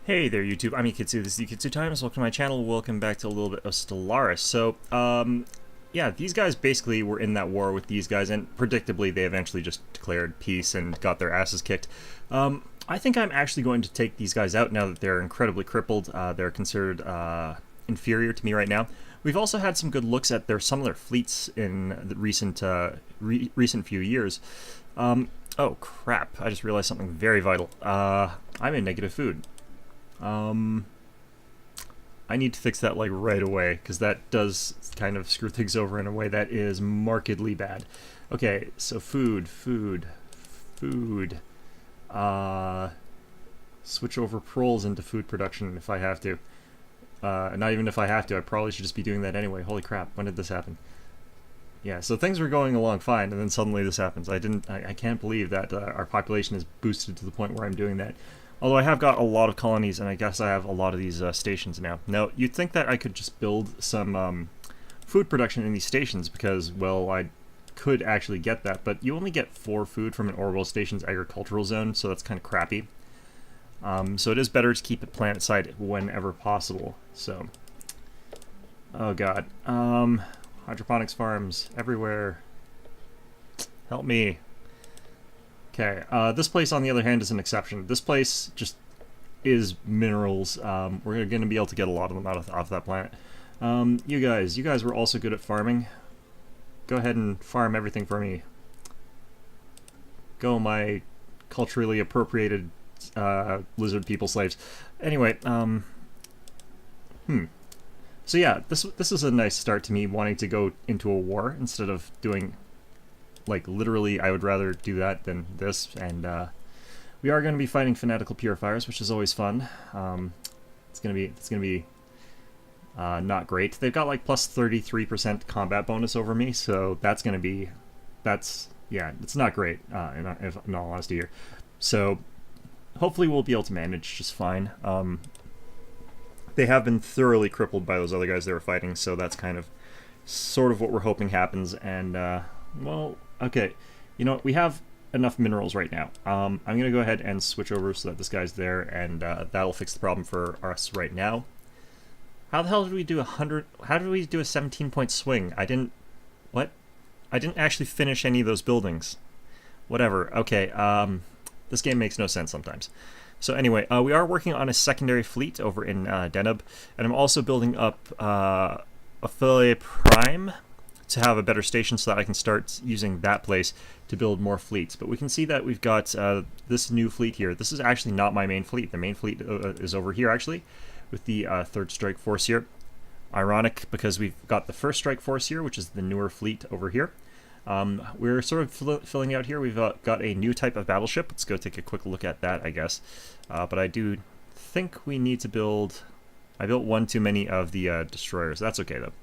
Hey there, YouTube. I'm Yukitsu. This is Yukitsu Times. Welcome to my channel. Welcome back to a little bit of Stellaris. So, yeah, these guys basically were in that war with these guys, and predictably, they eventually just declared peace and got their asses kicked. I think I'm actually going to take these guys out now that they're incredibly crippled. They're considered inferior to me right now. We've also had some good looks at some of their fleets in the recent few years. Oh crap! I just realized something very vital. I'm in negative food. I need to fix that like right away because that does kind of screw things over in a way that is markedly bad. Okay, so food. Switch over proles into food production if I have to. Not even if I have to, I probably should just be doing that anyway. Holy crap, when did this happen? Yeah, so things were going along fine, and then suddenly this happens. I can't believe that our population is boosted to the point where I'm doing that. Although I have got a lot of colonies, and I guess I have a lot of these stations now. Now, you'd think that I could just build some food production in these stations, because, well, I could actually get that, but you only get 4 food from an orbital station's agricultural zone, so that's kind of crappy. So it is better to keep it planet-side whenever possible, so... Oh god. Hydroponics farms everywhere. Help me. Okay, this place, on the other hand, is an exception. This place just is minerals. We're going to be able to get a lot of them off that planet. You guys were also good at farming. Go ahead and farm everything for me. Go, my culturally appropriated lizard people slaves. Anyway, So yeah, this is a nice start to me wanting to go into a war instead of doing... Like, literally, I would rather do that than this, and we are going to be fighting fanatical purifiers, which is always fun. It's gonna be not great. They've got like plus 33% combat bonus over me, so yeah, it's not great in all honesty here. So hopefully we'll be able to manage just fine. They have been thoroughly crippled by those other guys they were fighting, so that's kind of sort of what we're hoping happens, and well. Okay, you know what, we have enough minerals right now. I'm going to go ahead and switch over so that this guy's there, and that'll fix the problem for us right now. How the hell did we do how did we do a 17-point swing? What? I didn't actually finish any of those buildings. Whatever, okay, this game makes no sense sometimes. So anyway, we are working on a secondary fleet over in Deneb, and I'm also building up Affiliate Prime to have a better station so that I can start using that place to build more fleets. But we can see that we've got this new fleet here. This is actually not my main fleet. The main fleet is over here, actually, with the 3rd Strike Force here. Ironic, because we've got the 1st Strike Force here, which is the newer fleet over here. We're sort of filling out here. We've got a new type of battleship. Let's go take a quick look at that, I guess. But I do think we need to build... I built one too many of the destroyers. That's okay, though.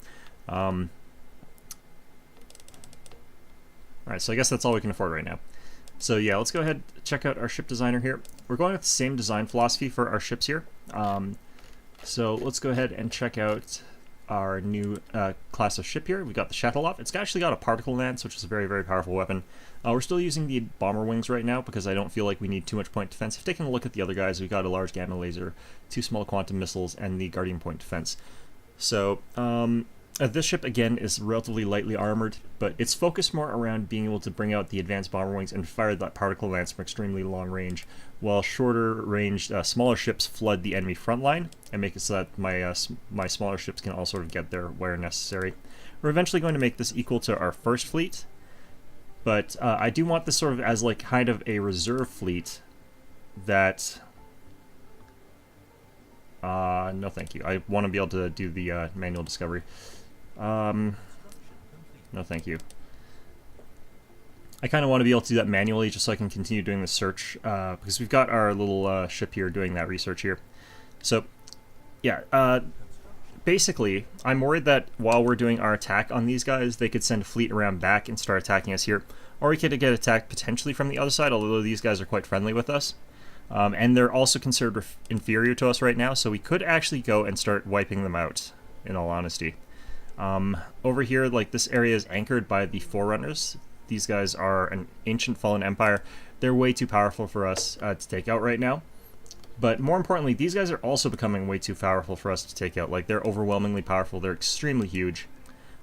Alright, so I guess that's all we can afford right now. So yeah, let's go ahead and check out our ship designer here. We're going with the same design philosophy for our ships here. So let's go ahead and check out our new class of ship here. We've got the Shuttleoff. It's actually got a particle lance, which is a very, very powerful weapon. We're still using the bomber wings right now because I don't feel like we need too much point defense. If taking a look at the other guys, we've got a large gamma laser, 2 small quantum missiles, and the guardian point defense. So, this ship, again, is relatively lightly armored, but it's focused more around being able to bring out the advanced bomber wings and fire that particle lance from extremely long range, while shorter-ranged, smaller ships flood the enemy front line and make it so that my smaller ships can all sort of get there where necessary. We're eventually going to make this equal to our 1st fleet, but I do want this sort of as like kind of a reserve fleet that... no thank you. I want to be able to do the manual discovery. No thank you. I kind of want to be able to do that manually just so I can continue doing the search, because we've got our little ship here doing that research here. So, yeah, basically, I'm worried that while we're doing our attack on these guys, they could send a fleet around back and start attacking us here. Or we could get attacked potentially from the other side, although these guys are quite friendly with us. And they're also considered inferior to us right now, so we could actually go and start wiping them out, in all honesty. Over here, like, this area is anchored by the Forerunners. These guys are an ancient fallen empire. They're way too powerful for us to take out right now. But more importantly, these guys are also becoming way too powerful for us to take out. Like, they're overwhelmingly powerful. They're extremely huge.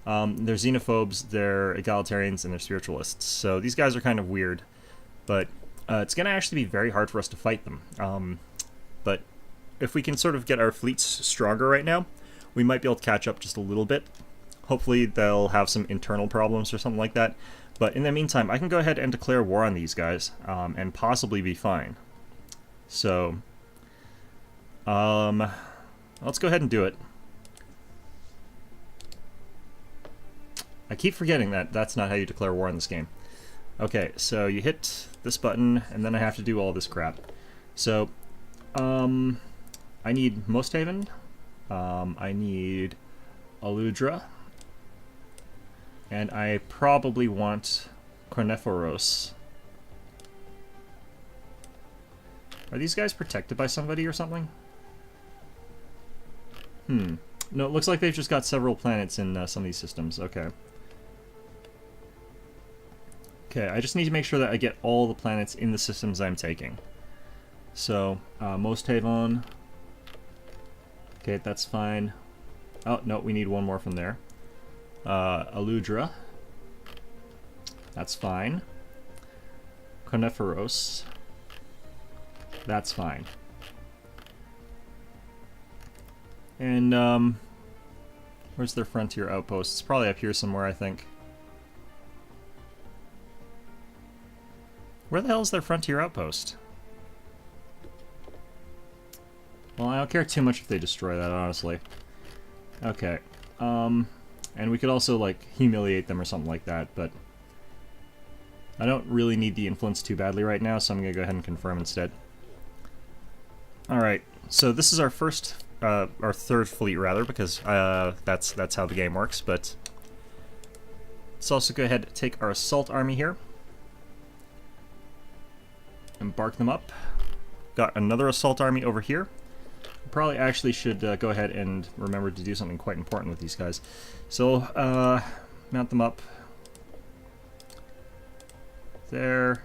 They're xenophobes, they're egalitarians, and they're spiritualists. So these guys are kind of weird. But it's going to actually be very hard for us to fight them. But if we can sort of get our fleets stronger right now, we might be able to catch up just a little bit. Hopefully they'll have some internal problems or something like that. But in the meantime, I can go ahead and declare war on these guys, and possibly be fine. So, let's go ahead and do it. I keep forgetting that that's not how you declare war in this game. Okay, so you hit this button, and then I have to do all this crap. So, I need Mosthaven. I need Aludra. And I probably want Cornephoros. Are these guys protected by somebody or something? No, it looks like they've just got several planets in some of these systems. Okay. Okay, I just need to make sure that I get all the planets in the systems I'm taking. So, Mosthaven. Okay, that's fine. Oh, no, we need one more from there. Aludra. That's fine. Cornephoros. That's fine. And, where's their frontier outpost? It's probably up here somewhere, I think. Where the hell is their frontier outpost? Well, I don't care too much if they destroy that, honestly. Okay. And we could also, like, humiliate them or something like that, but I don't really need the influence too badly right now, so I'm going to go ahead and confirm instead. Alright, so this is our third fleet, rather, because that's how the game works, but let's also go ahead and take our assault army here. Embark them up. Got another assault army over here. Probably actually should go ahead and remember to do something quite important with these guys. So, mount them up. There.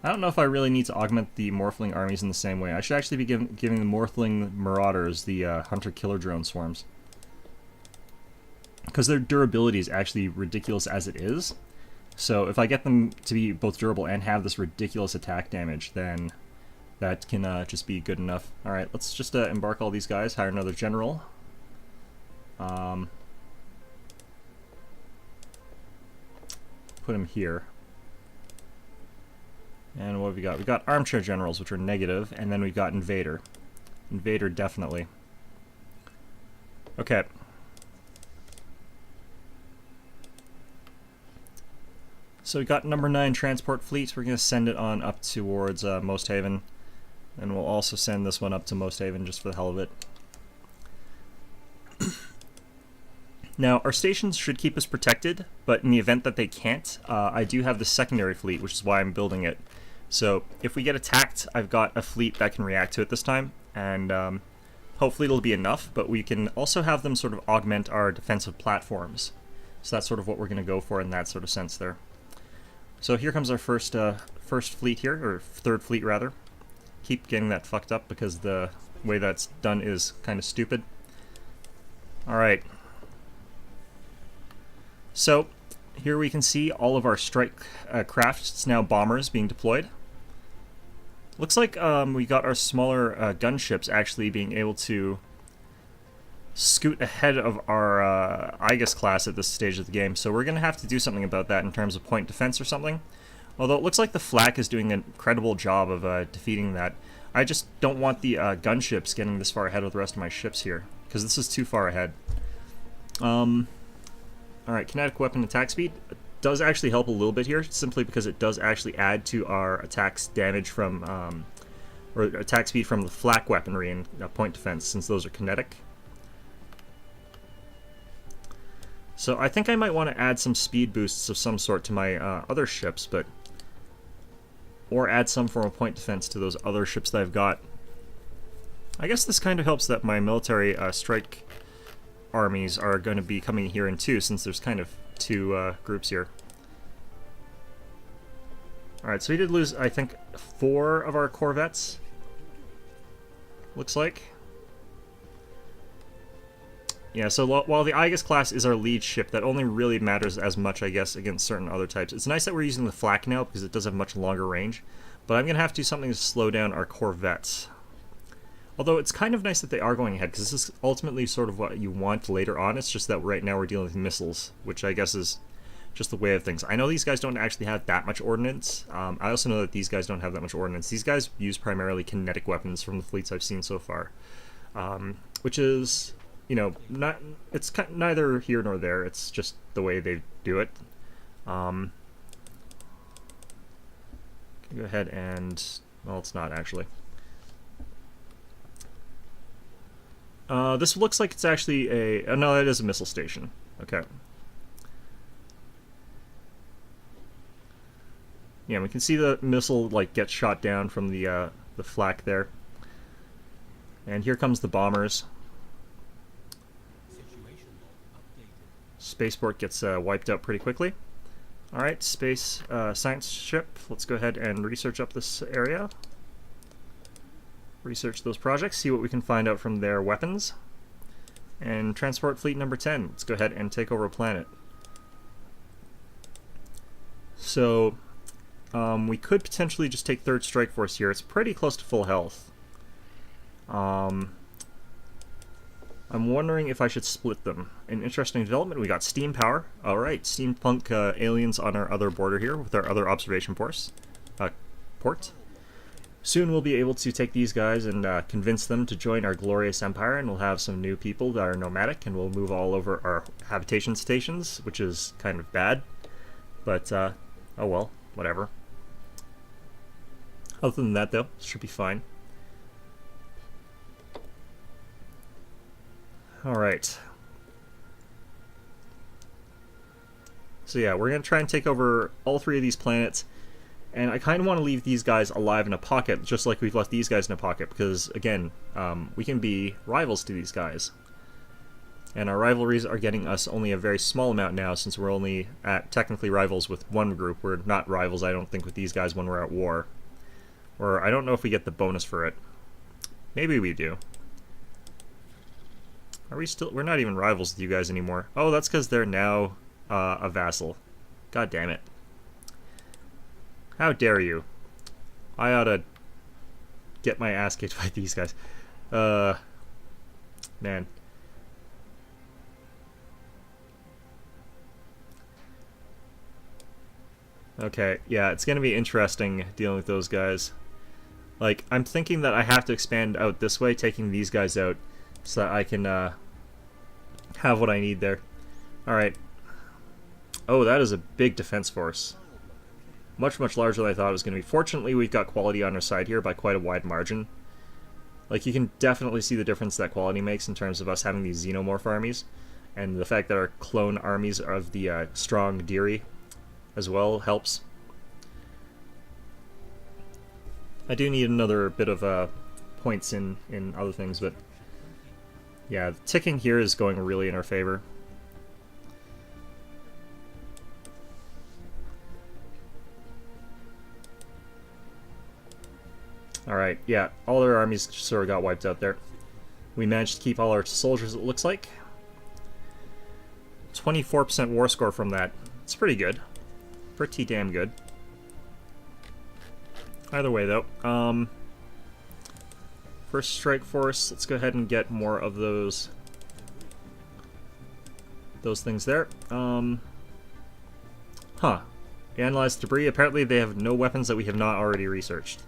I don't know if I really need to augment the Morphling armies in the same way. I should actually be giving the Morphling Marauders the Hunter-Killer Drone swarms. Because their durability is actually ridiculous as it is. So if I get them to be both durable and have this ridiculous attack damage, then that can just be good enough. Alright, let's just embark all these guys, hire another general. Put him here. And what have we got? We got armchair generals, which are negative, and then we got invader. Invader, definitely. Okay. So we got number 9 transport fleet. We're going to send it on up towards Mosthaven. And we'll also send this one up to Mosthaven just for the hell of it. Now, our stations should keep us protected, but in the event that they can't, I do have the secondary fleet, which is why I'm building it. So if we get attacked, I've got a fleet that can react to it this time, and hopefully it'll be enough, but we can also have them sort of augment our defensive platforms. So that's sort of what we're going to go for in that sort of sense there. So here comes our first fleet here, or third fleet rather. Keep getting that fucked up because the way that's done is kind of stupid. Alright. So here we can see all of our strike craft. It's now bombers being deployed. Looks like we got our smaller gunships actually being able to scoot ahead of our Aegis class at this stage of the game, so we're going to have to do something about that in terms of point defense or something. Although it looks like the flak is doing an incredible job of defeating that. I just don't want the gunships getting this far ahead of the rest of my ships here, because this is too far ahead. Alright, kinetic weapon attack speed does actually help a little bit here, simply because it does actually add to our attacks damage from, or attack speed from the flak weaponry and point defense, since those are kinetic. So I think I might want to add some speed boosts of some sort to my other ships, or add some form of point defense to those other ships that I've got. I guess this kind of helps that my military strike armies are going to be coming here in two, since there's kind of two groups here. Alright, so we did lose, I think, 4 of our corvettes. Looks like. Yeah, so while the Aegis class is our lead ship, that only really matters as much, I guess, against certain other types. It's nice that we're using the flak now, because it does have much longer range. But I'm going to have to do something to slow down our corvettes. Although it's kind of nice that they are going ahead, because this is ultimately sort of what you want later on. It's just that right now we're dealing with missiles, which I guess is just the way of things. I know these guys don't actually have that much ordnance. I also know that these guys don't have that much ordnance. These guys use primarily kinetic weapons from the fleets I've seen so far. Which is, you know, it's neither here nor there. It's just the way they do it. Go ahead and... well, it's not actually. This looks like it's actually a... oh, no, it is a missile station. Okay. Yeah, we can see the missile like get shot down from the flak there. And here comes the bombers. Spaceport gets wiped out pretty quickly. Alright, space science ship. Let's go ahead and research up this area. Research those projects, see what we can find out from their weapons. And transport fleet number 10. Let's go ahead and take over a planet. So, we could potentially just take 3rd Strike Force here. It's pretty close to full health. I'm wondering if I should split them. An interesting development, we got steam power. Alright, steampunk aliens on our other border here with our other observation port. Soon we'll be able to take these guys and convince them to join our glorious empire, and we'll have some new people that are nomadic, and we'll move all over our habitation stations, which is kind of bad. But, oh well, whatever. Other than that, though, should be fine. Alright. So yeah, we're going to try and take over all 3 of these planets. And I kind of want to leave these guys alive in a pocket, just like we've left these guys in a pocket. Because, again, we can be rivals to these guys. And our rivalries are getting us only a very small amount now, since we're only at technically rivals with one group. We're not rivals, I don't think, with these guys when we're at war. Or I don't know if we get the bonus for it. Maybe we do. Are we still... we're not even rivals with you guys anymore. Oh, that's because they're now a vassal. God damn it. How dare you. I ought to get my ass kicked by these guys. Man. Okay, yeah, it's gonna be interesting dealing with those guys. Like, I'm thinking that I have to expand out this way, taking these guys out, so that I can have what I need there. Alright. Oh, that is a big defense force. Much, much larger than I thought it was going to be. Fortunately, we've got quality on our side here by quite a wide margin. Like, you can definitely see the difference that quality makes in terms of us having these xenomorph armies. And the fact that our clone armies of the strong Deary as well helps. I do need another bit of points in other things, but yeah, the ticking here is going really in our favor. Alright, yeah, all their armies sort of got wiped out there. We managed to keep all our soldiers, it looks like. 24% war score from that. It's pretty good. Pretty damn good. Either way, though. First Strike Force, let's go ahead and get more of those things there. Huh. Analyze debris. Apparently they have no weapons that we have not already researched.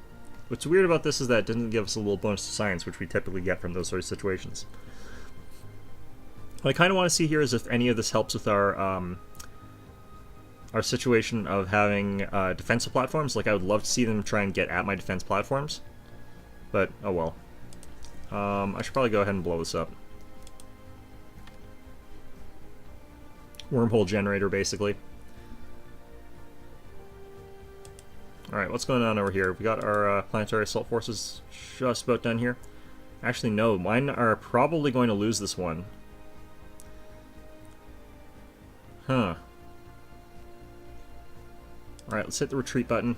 What's weird about this is that it didn't give us a little bonus to science, which we typically get from those sort of situations. What I kind of want to see here is if any of this helps with our situation of having defensive platforms. Like, I would love to see them try and get at my defense platforms. But, oh well. I should probably go ahead and blow this up. Wormhole generator, basically. Alright, what's going on over here? We got our planetary assault forces just about done here. Actually, no. Mine are probably going to lose this one. Huh. Alright, let's hit the retreat button.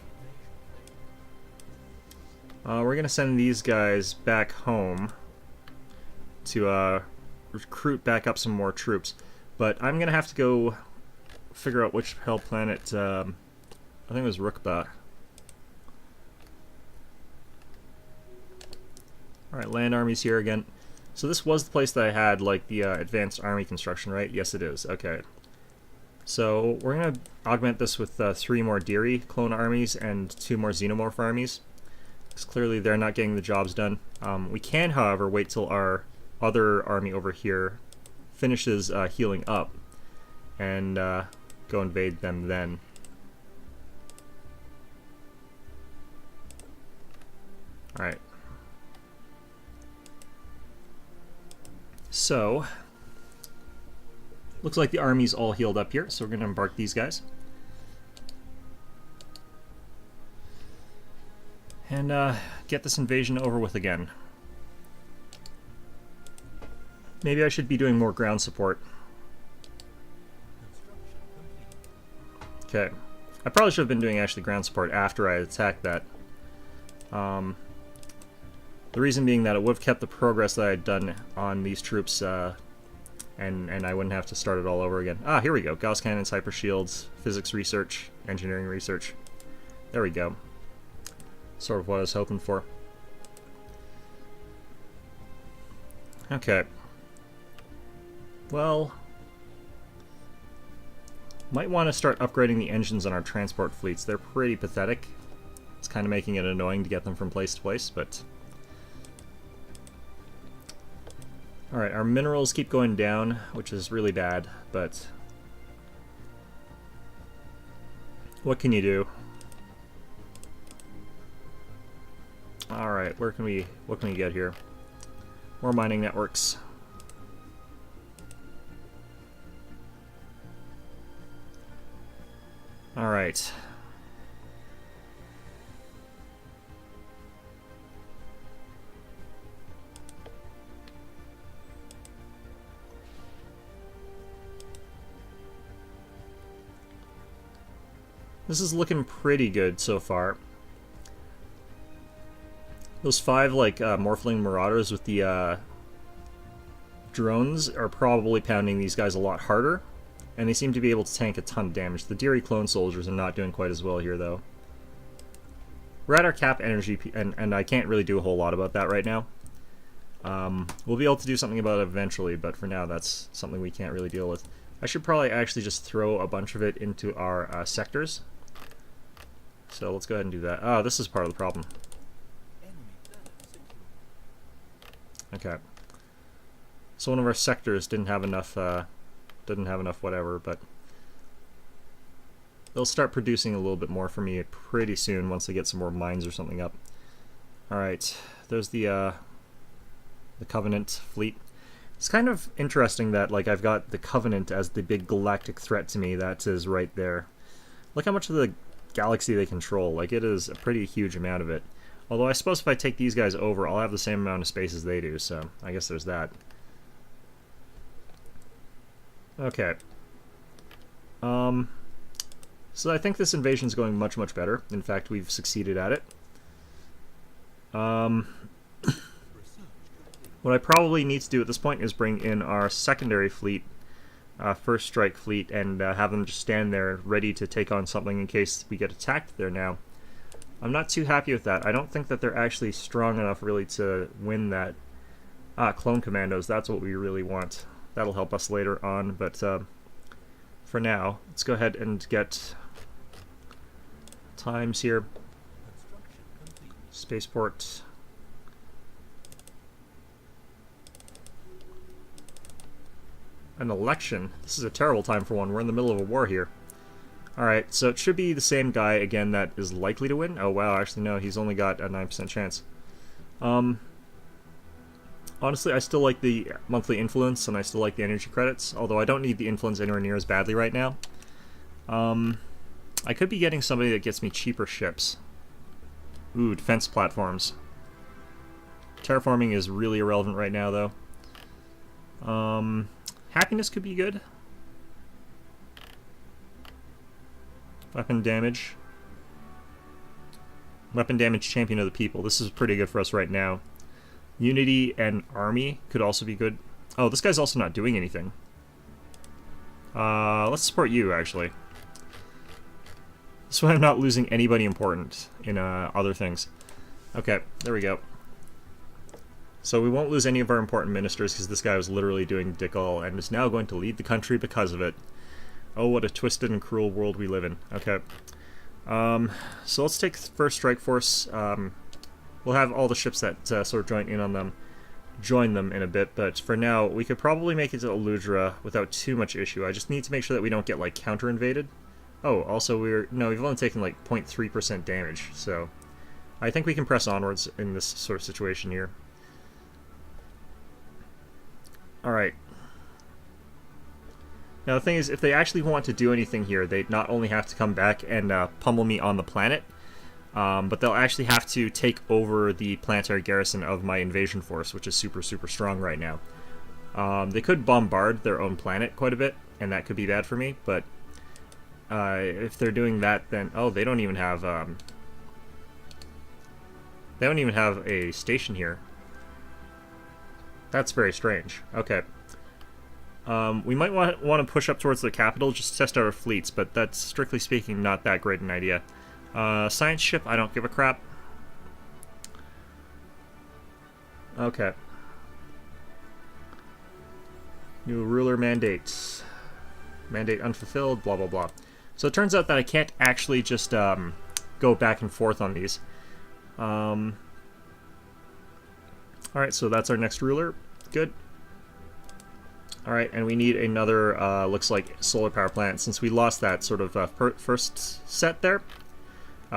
We're going to send these guys back home to recruit back up some more troops. But I'm going to have to go figure out which hell planet, I think it was Rukba. Alright, land armies here again. So this was the place that I had, like, the advanced army construction, right? Yes, it is. Okay. So we're going to augment this with 3 more Deary clone armies and 2 more Xenomorph armies. Because clearly they're not getting the jobs done. We can, however, wait till our other army over here finishes healing up and go invade them then. Alright. So, looks like the army's all healed up here, so we're going to embark these guys. And get this invasion over with again. Maybe I should be doing more ground support. Okay. I probably should have been doing actually ground support after I attacked that. The reason being that it would have kept the progress that I had done on these troops, and I wouldn't have to start it all over again. Ah, here we go. Gauss cannons, hyper shields, physics research, engineering research. There we go. Sort of what I was hoping for. Okay. Well, might want to start upgrading the engines on our transport fleets. They're pretty pathetic. It's kind of making it annoying to get them from place to place, but... Alright, our minerals keep going down, which is really bad, but... what can you do? Alright, what can we get here? More mining networks. Alright. This is looking pretty good so far. Those 5, like, Morphling Marauders with the, drones are probably pounding these guys a lot harder, and they seem to be able to tank a ton of damage. The Deary clone soldiers are not doing quite as well here, though. We're at our cap energy, and I can't really do a whole lot about that right now. We'll be able to do something about it eventually, but for now that's something we can't really deal with. I should probably actually just throw a bunch of it into our sectors. So let's go ahead and do that. Oh, this is part of the problem. Okay. So one of our sectors didn't have enough whatever, but they'll start producing a little bit more for me pretty soon once they get some more mines or something up. Alright, there's the Covenant fleet. It's kind of interesting that, like, I've got the Covenant as the big galactic threat to me. That is right there. Look how much of the galaxy they control. Like, it is a pretty huge amount of it. Although I suppose if I take these guys over, I'll have the same amount of space as they do, so I guess there's that. Okay. So I think this invasion is going much, much better. In fact, we've succeeded at it. What I probably need to do at this point is bring in our secondary fleet, first strike fleet, and have them just stand there ready to take on something in case we get attacked there now. I'm not too happy with that. I don't think that they're actually strong enough really to win that. Clone commandos, that's what we really want. That'll help us later on, but for now, let's go ahead and get times here. Spaceport. An election. This is a terrible time for one. We're in the middle of a war here. Alright, so it should be the same guy again that is likely to win. Oh wow, actually no, he's only got a 9% chance. Honestly, I still like the monthly influence, and I still like the energy credits, although I don't need the influence anywhere near as badly right now. I could be getting somebody that gets me cheaper ships. Ooh, defense platforms. Terraforming is really irrelevant right now, though. Happiness could be good. Weapon damage. Weapon damage champion of the people. This is pretty good for us right now. Unity and army could also be good. Oh, this guy's also not doing anything. Let's support you, actually. This way I'm not losing anybody important in other things. Okay, there we go. So we won't lose any of our important ministers because this guy was literally doing dick all and is now going to lead the country because of it. Oh, what a twisted and cruel world we live in. Okay. So let's take first strike force. We'll have all the ships that sort of join them in a bit, but for now we could probably make it to Eludra without too much issue. I just need to make sure that we don't get like counter-invaded. Oh, also we've only taken like 0.3% damage, so I think we can press onwards in this sort of situation here. Alright. Now the thing is, if they actually want to do anything here, they not only have to come back and pummel me on the planet, but they'll actually have to take over the planetary garrison of my invasion force, which is super, super strong right now. They could bombard their own planet quite a bit, and that could be bad for me, but if they're doing that, then... Oh, they don't even have a station here. That's very strange. Okay. We might want to push up towards the capital just to test out our fleets, but that's, strictly speaking, not that great an idea. Science ship, I don't give a crap. Okay. New ruler mandates. Mandate unfulfilled, blah blah blah. So it turns out that I can't actually just go back and forth on these. Alright, so that's our next ruler. Good. Alright, and we need another, looks like, solar power plant. Since we lost that sort of first set there,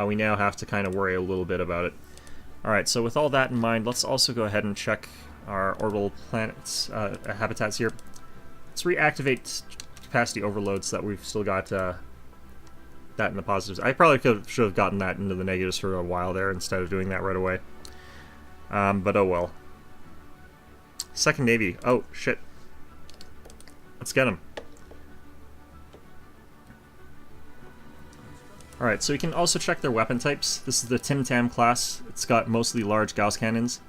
we now have to kind of worry a little bit about it. Alright, so with all that in mind, let's also go ahead and check our orbital planets, habitats here. Let's reactivate capacity overloads so that we've still got that in the positives. I probably should have gotten that into the negatives for a while there instead of doing that right away. But oh well. Second Navy. Oh, shit. Let's get him. Alright, so you can also check their weapon types. This is the Tim Tam class. It's got mostly large Gauss cannons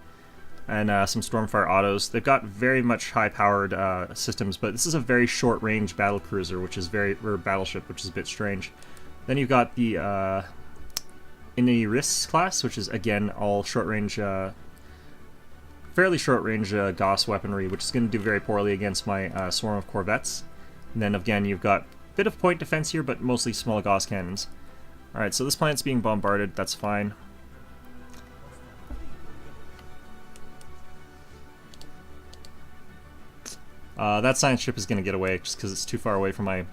and some Stormfire autos. They've got very much high-powered systems, but this is a very short-range battle cruiser, which is or battleship, which is a bit strange. Then you've got the Inuris class, which is, again, all short-range, fairly short-range Gauss weaponry, which is going to do very poorly against my swarm of corvettes. And then, again, you've got a bit of point defense here, but mostly small Gauss cannons. Alright, so this planet's being bombarded, that's fine. That science ship is going to get away just because it's too far away from my...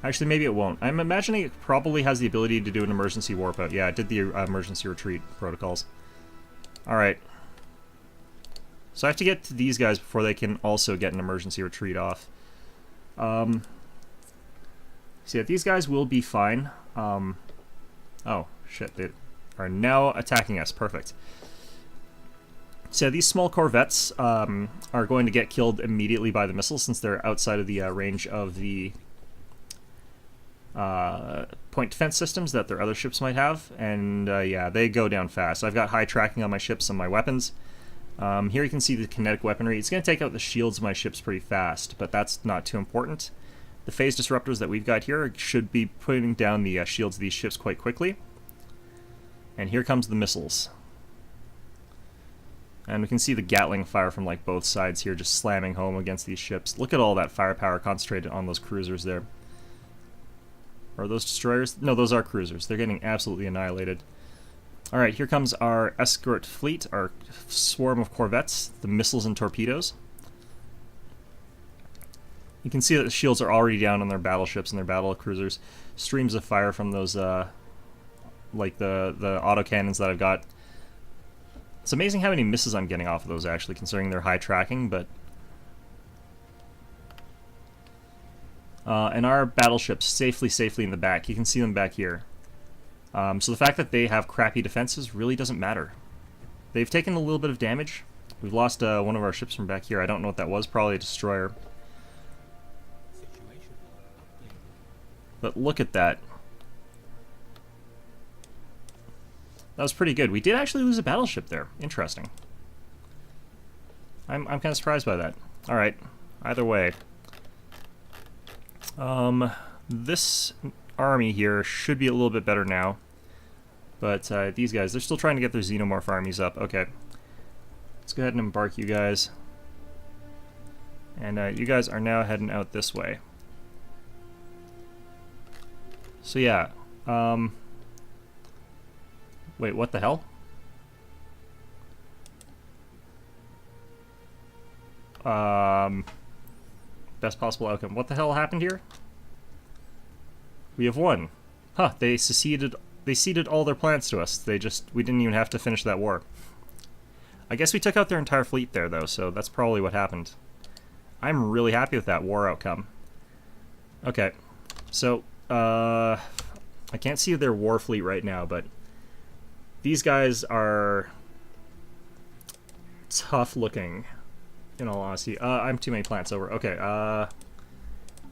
Actually, maybe it won't. I'm imagining it probably has the ability to do an emergency warp out. Yeah, it did the emergency retreat protocols. Alright. So I have to get to these guys before they can also get an emergency retreat off. So yeah, these guys will be fine. Oh, shit, they are now attacking us. Perfect. So these small corvettes are going to get killed immediately by the missiles since they're outside of the range of the point defense systems that their other ships might have. And yeah, they go down fast. I've got high tracking on my ships and my weapons. Here you can see the kinetic weaponry. It's going to take out the shields of my ships pretty fast, but that's not too important. The phase disruptors that we've got here should be putting down the shields of these ships quite quickly. And here comes the missiles. And we can see the Gatling fire from like both sides here just slamming home against these ships. Look at all that firepower concentrated on those cruisers there. Are those destroyers? No, those are cruisers. They're getting absolutely annihilated. Alright, here comes our escort fleet, our swarm of corvettes, the missiles and torpedoes. You can see that the shields are already down on their battleships and their battle cruisers. Streams of fire from those, like the autocannons that I've got. It's amazing how many misses I'm getting off of those, actually, considering their high tracking, but... and our battleships safely in the back. You can see them back here. So the fact that they have crappy defenses really doesn't matter. They've taken a little bit of damage. We've lost one of our ships from back here. I don't know what that was. Probably a destroyer. But look at that. That was pretty good. We did actually lose a battleship there. Interesting. I'm kind of surprised by that. All right. Either way. This army here should be a little bit better now. But these guys, they're still trying to get their xenomorph armies up. Okay. Let's go ahead and embark you guys. And you guys are now heading out this way. So yeah. Wait, what the hell? Best possible outcome. What the hell happened here? We have won. Huh, they ceded all their plants to us. We didn't even have to finish that war. I guess we took out their entire fleet there, though, so that's probably what happened. I'm really happy with that war outcome. Okay, so, I can't see their war fleet right now, but these guys are tough looking, in all honesty. I'm too many plants over. Okay,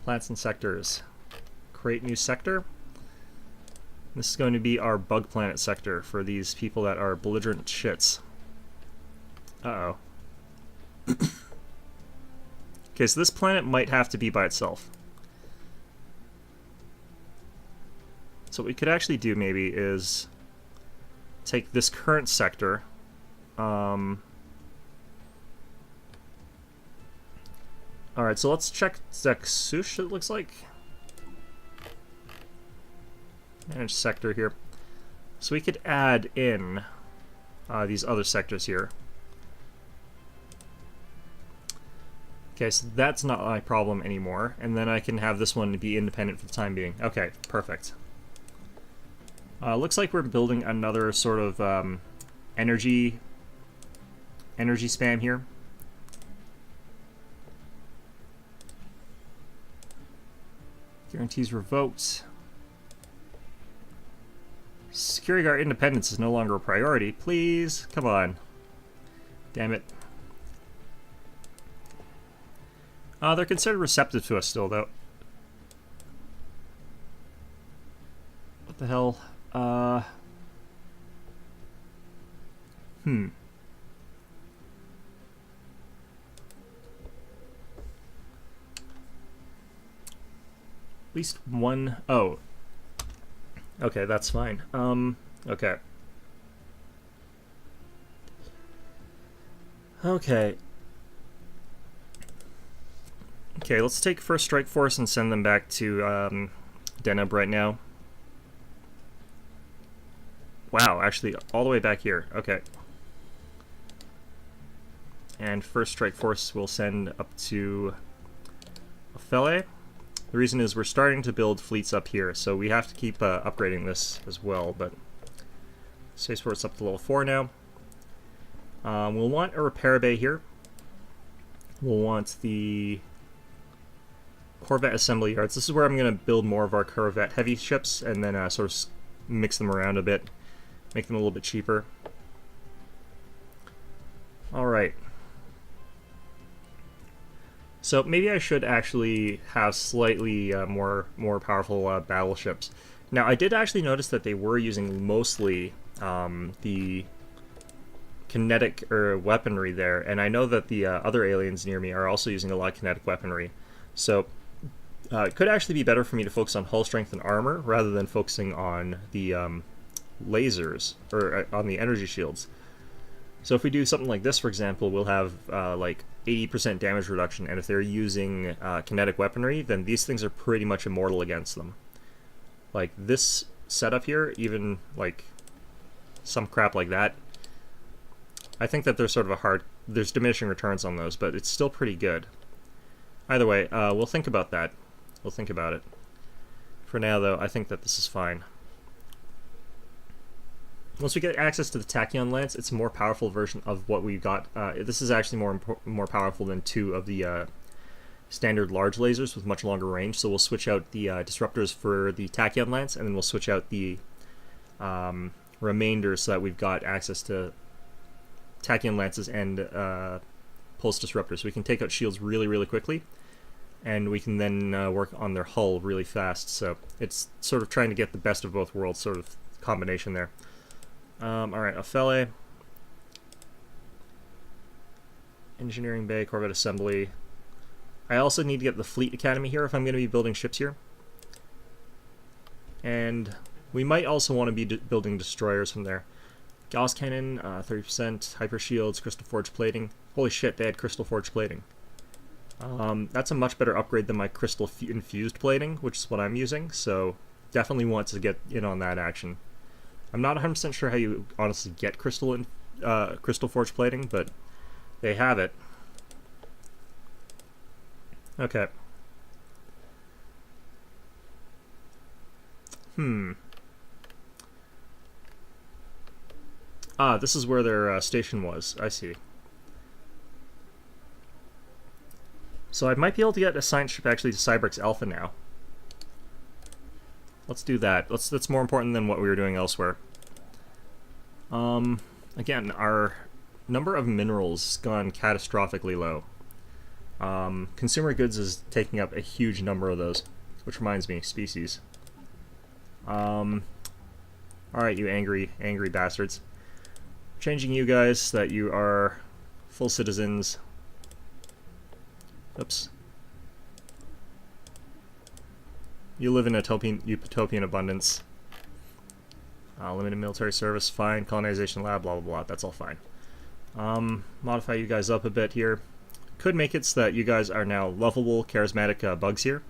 plants and sectors. Create new sector. This is going to be our bug planet sector for these people that are belligerent shits. Uh-oh. Okay, so this planet might have to be by itself. So what we could actually do maybe is take this current sector. Alright, so let's check Zexush, it looks like. Manage sector here. So we could add in these other sectors here. Okay, so that's not my problem anymore. And then I can have this one be independent for the time being. Okay, perfect. Looks like we're building another sort of energy spam here. Guarantees revoked. Securing our independence is no longer a priority. Please, come on. Damn it. They're considered receptive to us still, though. What the hell? At least one. Oh. Okay, that's fine. Okay. Okay. Okay, let's take First Strike Force and send them back to Deneb right now. Wow, actually, all the way back here. Okay. And First Strike Force will send up to Ophele. The reason is we're starting to build fleets up here, so we have to keep upgrading this as well, but Spaceport's up to level 4 now. We'll want a repair bay here. We'll want the Corvette assembly yards. This is where I'm going to build more of our Corvette heavy ships and then sort of mix them around a bit, make them a little bit cheaper. Alright. So maybe I should actually have slightly more powerful battleships. Now I did actually notice that they were using mostly the kinetic weaponry there, and I know that the other aliens near me are also using a lot of kinetic weaponry. So it could actually be better for me to focus on hull strength and armor rather than focusing on the lasers or on the energy shields. So if we do something like this, for example, we'll have like 80% damage reduction, and if they're using kinetic weaponry, then these things are pretty much immortal against them. Like this setup here, even like some crap like that, I think that there's sort of there's diminishing returns on those, but it's still pretty good. Either way, we'll think about that. We'll think about it. For now, though, I think that this is fine. Once we get access to the Tachyon Lance, it's a more powerful version of what we've got. This is actually more powerful than 2 of the standard large lasers with much longer range, so we'll switch out the disruptors for the Tachyon Lance, and then we'll switch out the remainder so that we've got access to Tachyon Lances and pulse disruptors. So we can take out shields really, really quickly, and we can then work on their hull really fast. So it's sort of trying to get the best of both worlds sort of combination there. Alright, Ophele. Engineering Bay, Corvette Assembly. I also need to get the Fleet Academy here if I'm going to be building ships here. And we might also want to be building destroyers from there. Gauss Cannon, 30%, Hyper Shields, Crystal Forge Plating. Holy shit, they had Crystal Forge Plating. That's a much better upgrade than my Crystal Infused Plating, which is what I'm using, so definitely want to get in on that action. I'm not 100% sure how you honestly get Crystal Forge Plating, but they have it. Okay. Ah, this is where their station was. I see. So I might be able to get a science ship actually to Cybrix Alpha now. Let's do that. That's more important than what we were doing elsewhere. Again, our number of minerals has gone catastrophically low. Consumer goods is taking up a huge number of those, which reminds me, species. Alright, you angry bastards. Changing you guys so that you are full citizens. Oops. You live in utopian abundance. Limited military service, fine. Colonization lab, blah blah blah, that's all fine. Modify you guys up a bit here. Could make it so that you guys are now lovable, charismatic bugs here,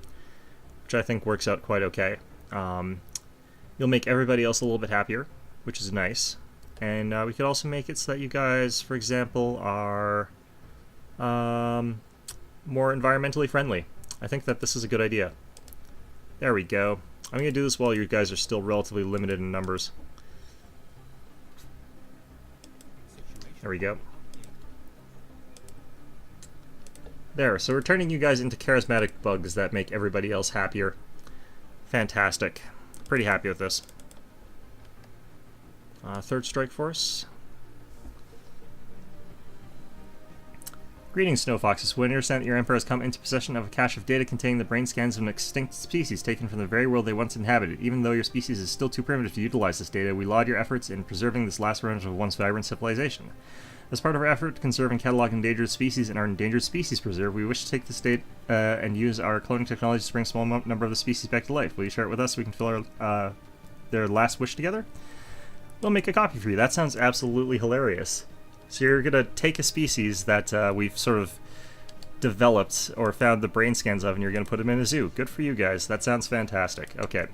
which I think works out quite okay. You'll make everybody else a little bit happier, which is nice. And we could also make it so that you guys, for example, are more environmentally friendly. I think that this is a good idea. There we go. I'm going to do this while you guys are still relatively limited in numbers. There we go. There, so we're turning you guys into charismatic bugs that make everybody else happier. Fantastic. Pretty happy with this. Third Strike Force. Greetings, Snow Foxes. We understand that your Emperor has come into possession of a cache of data containing the brain scans of an extinct species taken from the very world they once inhabited. Even though your species is still too primitive to utilize this data, we laud your efforts in preserving this last remnant of once vibrant civilization. As part of our effort to conserve and catalog endangered species in our Endangered Species Preserve, we wish to take this data and use our cloning technology to bring a small number of the species back to life. Will you share it with us so we can fill their last wish together? We'll make a copy for you. That sounds absolutely hilarious. So you're going to take a species that we've sort of developed or found the brain scans of, and you're going to put them in a zoo. Good for you guys. That sounds fantastic. Okay.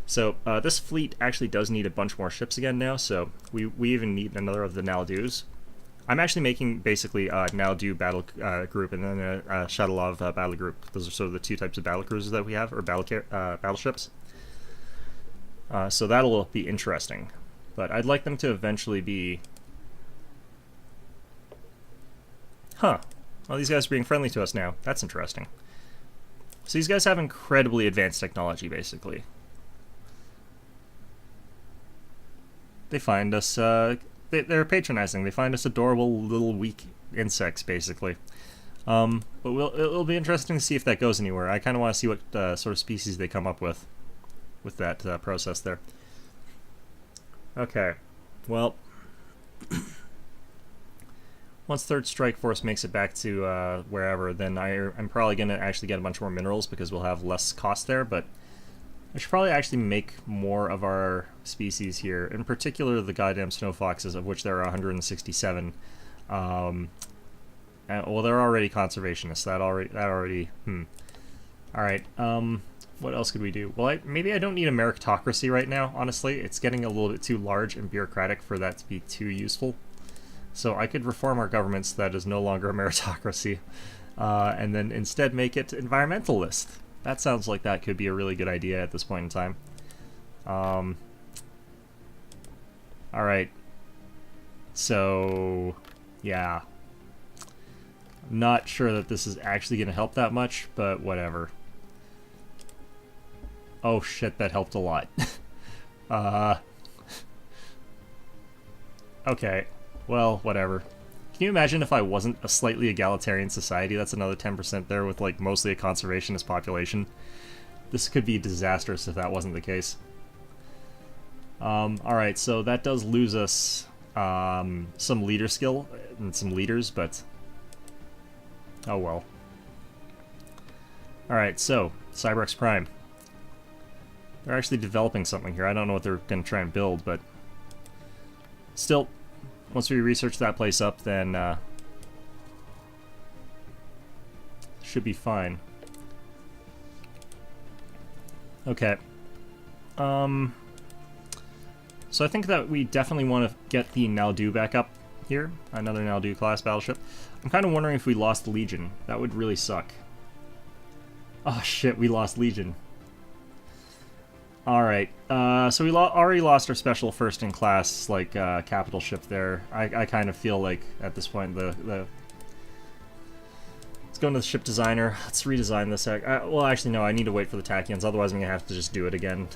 So this fleet actually does need a bunch more ships again now, so we even need another of the Naldus. I'm actually making basically a Naldu battle group and then a Shadalov battle group. Those are sort of the two types of battle cruisers that we have, or battleships. So that'll be interesting. But I'd like them to eventually be... Huh. Well, these guys are being friendly to us now. That's interesting. So these guys have incredibly advanced technology, basically. They find us, they're patronizing. They find us adorable little weak insects, basically. But it'll be interesting to see if that goes anywhere. I kind of want to see what sort of species they come up with that process there. Okay. Well... Once Third Strike Force makes it back to wherever, then I'm probably going to actually get a bunch more minerals because we'll have less cost there, but I should probably actually make more of our species here, in particular the goddamn Snow Foxes, of which there are 167. Well, they're already conservationists. That already... Alright, what else could we do? Well, maybe I don't need a meritocracy right now, honestly. It's getting a little bit too large and bureaucratic for that to be too useful. So I could reform our government so that is no longer a meritocracy, and then instead make it environmentalist. That sounds like that could be a really good idea at this point in time. Alright. So, yeah. I'm not sure that this is actually going to help that much, but whatever. Oh shit, that helped a lot. Okay. Well, whatever. Can you imagine if I wasn't a slightly egalitarian society? That's another 10% there with, like, mostly a conservationist population. This could be disastrous if that wasn't the case. Alright, so that does lose us some leader skill and some leaders, but oh well. Alright, so Cyberx Prime. They're actually developing something here. I don't know what they're going to try and build, but still, once we research that place up, then should be fine. Okay. So I think that we definitely want to get the Naldu back up here. Another Naldu class battleship. I'm kind of wondering if we lost Legion. That would really suck. Oh shit, we lost Legion. Alright, so we already lost our special first-in-class, like, capital ship there. I kind of feel like, at this point, Let's go into the ship designer. Let's redesign this. Well, actually, no, I need to wait for the tachyons, otherwise I'm going to have to just do it again.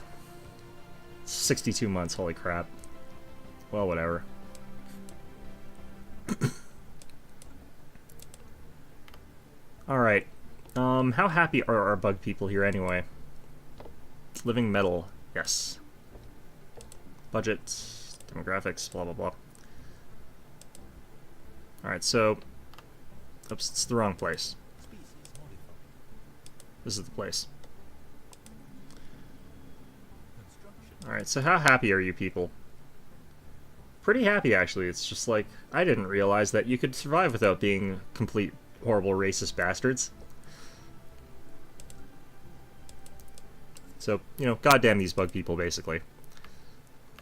62 months, holy crap. Well, whatever. Alright, how happy are our bug people here anyway? Living metal, yes. Budget, demographics, blah blah blah. Alright, so... Oops, it's the wrong place. This is the place. Alright, so how happy are you people? Pretty happy, actually. It's just like, I didn't realize that you could survive without being complete, horrible, racist bastards. So, you know, goddamn these bug people, basically.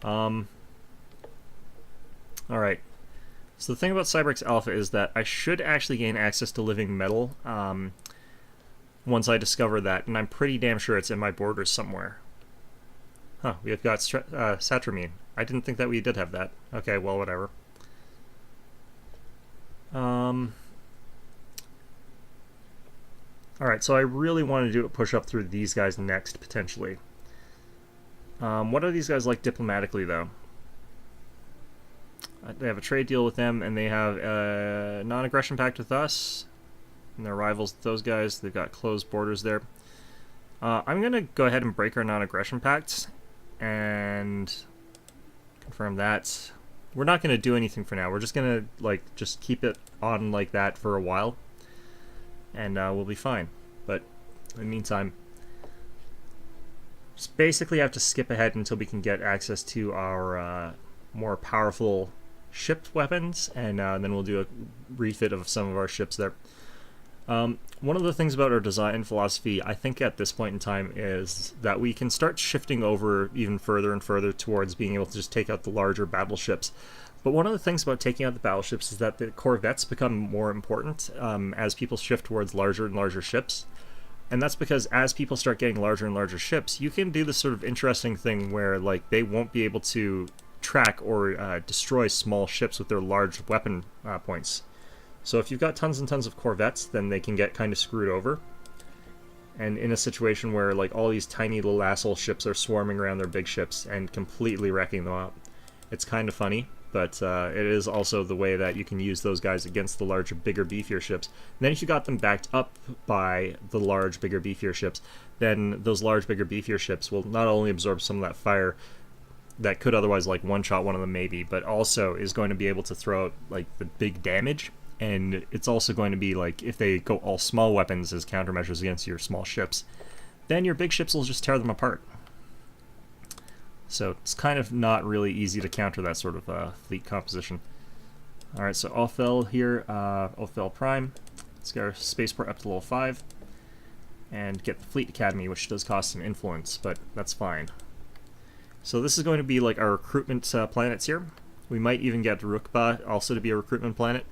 Alright. So the thing about Cyberx Alpha is that I should actually gain access to living metal once I discover that, and I'm pretty damn sure it's in my borders somewhere. Huh, we have got Satramine. I didn't think that we did have that. Okay, well, whatever. Alright, so I really want to push up through these guys next, potentially. What are these guys like diplomatically, though? They have a trade deal with them, and they have a non-aggression pact with us. And they're rivals with those guys. They've got closed borders there. I'm going to go ahead and break our non-aggression pact and confirm that. We're not going to do anything for now. We're just going to, like, just keep it on like that for a while. And we'll be fine. But in the meantime, just basically have to skip ahead until we can get access to our more powerful ship weapons, and then we'll do a refit of some of our ships there. One of the things about our design philosophy, I think at this point in time, is that we can start shifting over even further and further towards being able to just take out the larger battleships. But one of the things about taking out the battleships is that the corvettes become more important as people shift towards larger and larger ships. And that's because as people start getting larger and larger ships, you can do this sort of interesting thing where, like, they won't be able to track or destroy small ships with their large weapon points. So if you've got tons and tons of corvettes, then they can get kind of screwed over. And in a situation where, like, all these tiny little asshole ships are swarming around their big ships and completely wrecking them up, it's kind of funny. But it is also the way that you can use those guys against the larger, bigger, beefier ships. And then if you got them backed up by the large, bigger, beefier ships, then those large, bigger, beefier ships will not only absorb some of that fire that could otherwise, like, one-shot one of them maybe, but also is going to be able to throw out, like, the big damage. And it's also going to be, like, if they go all small weapons as countermeasures against your small ships, then your big ships will just tear them apart. So it's kind of not really easy to counter that sort of fleet composition. Alright, so Ophel here, Ophel Prime. Let's get our spaceport up to level 5. And get the Fleet Academy, which does cost some influence, but that's fine. So this is going to be like our recruitment planets here. We might even get Rukba also to be a recruitment planet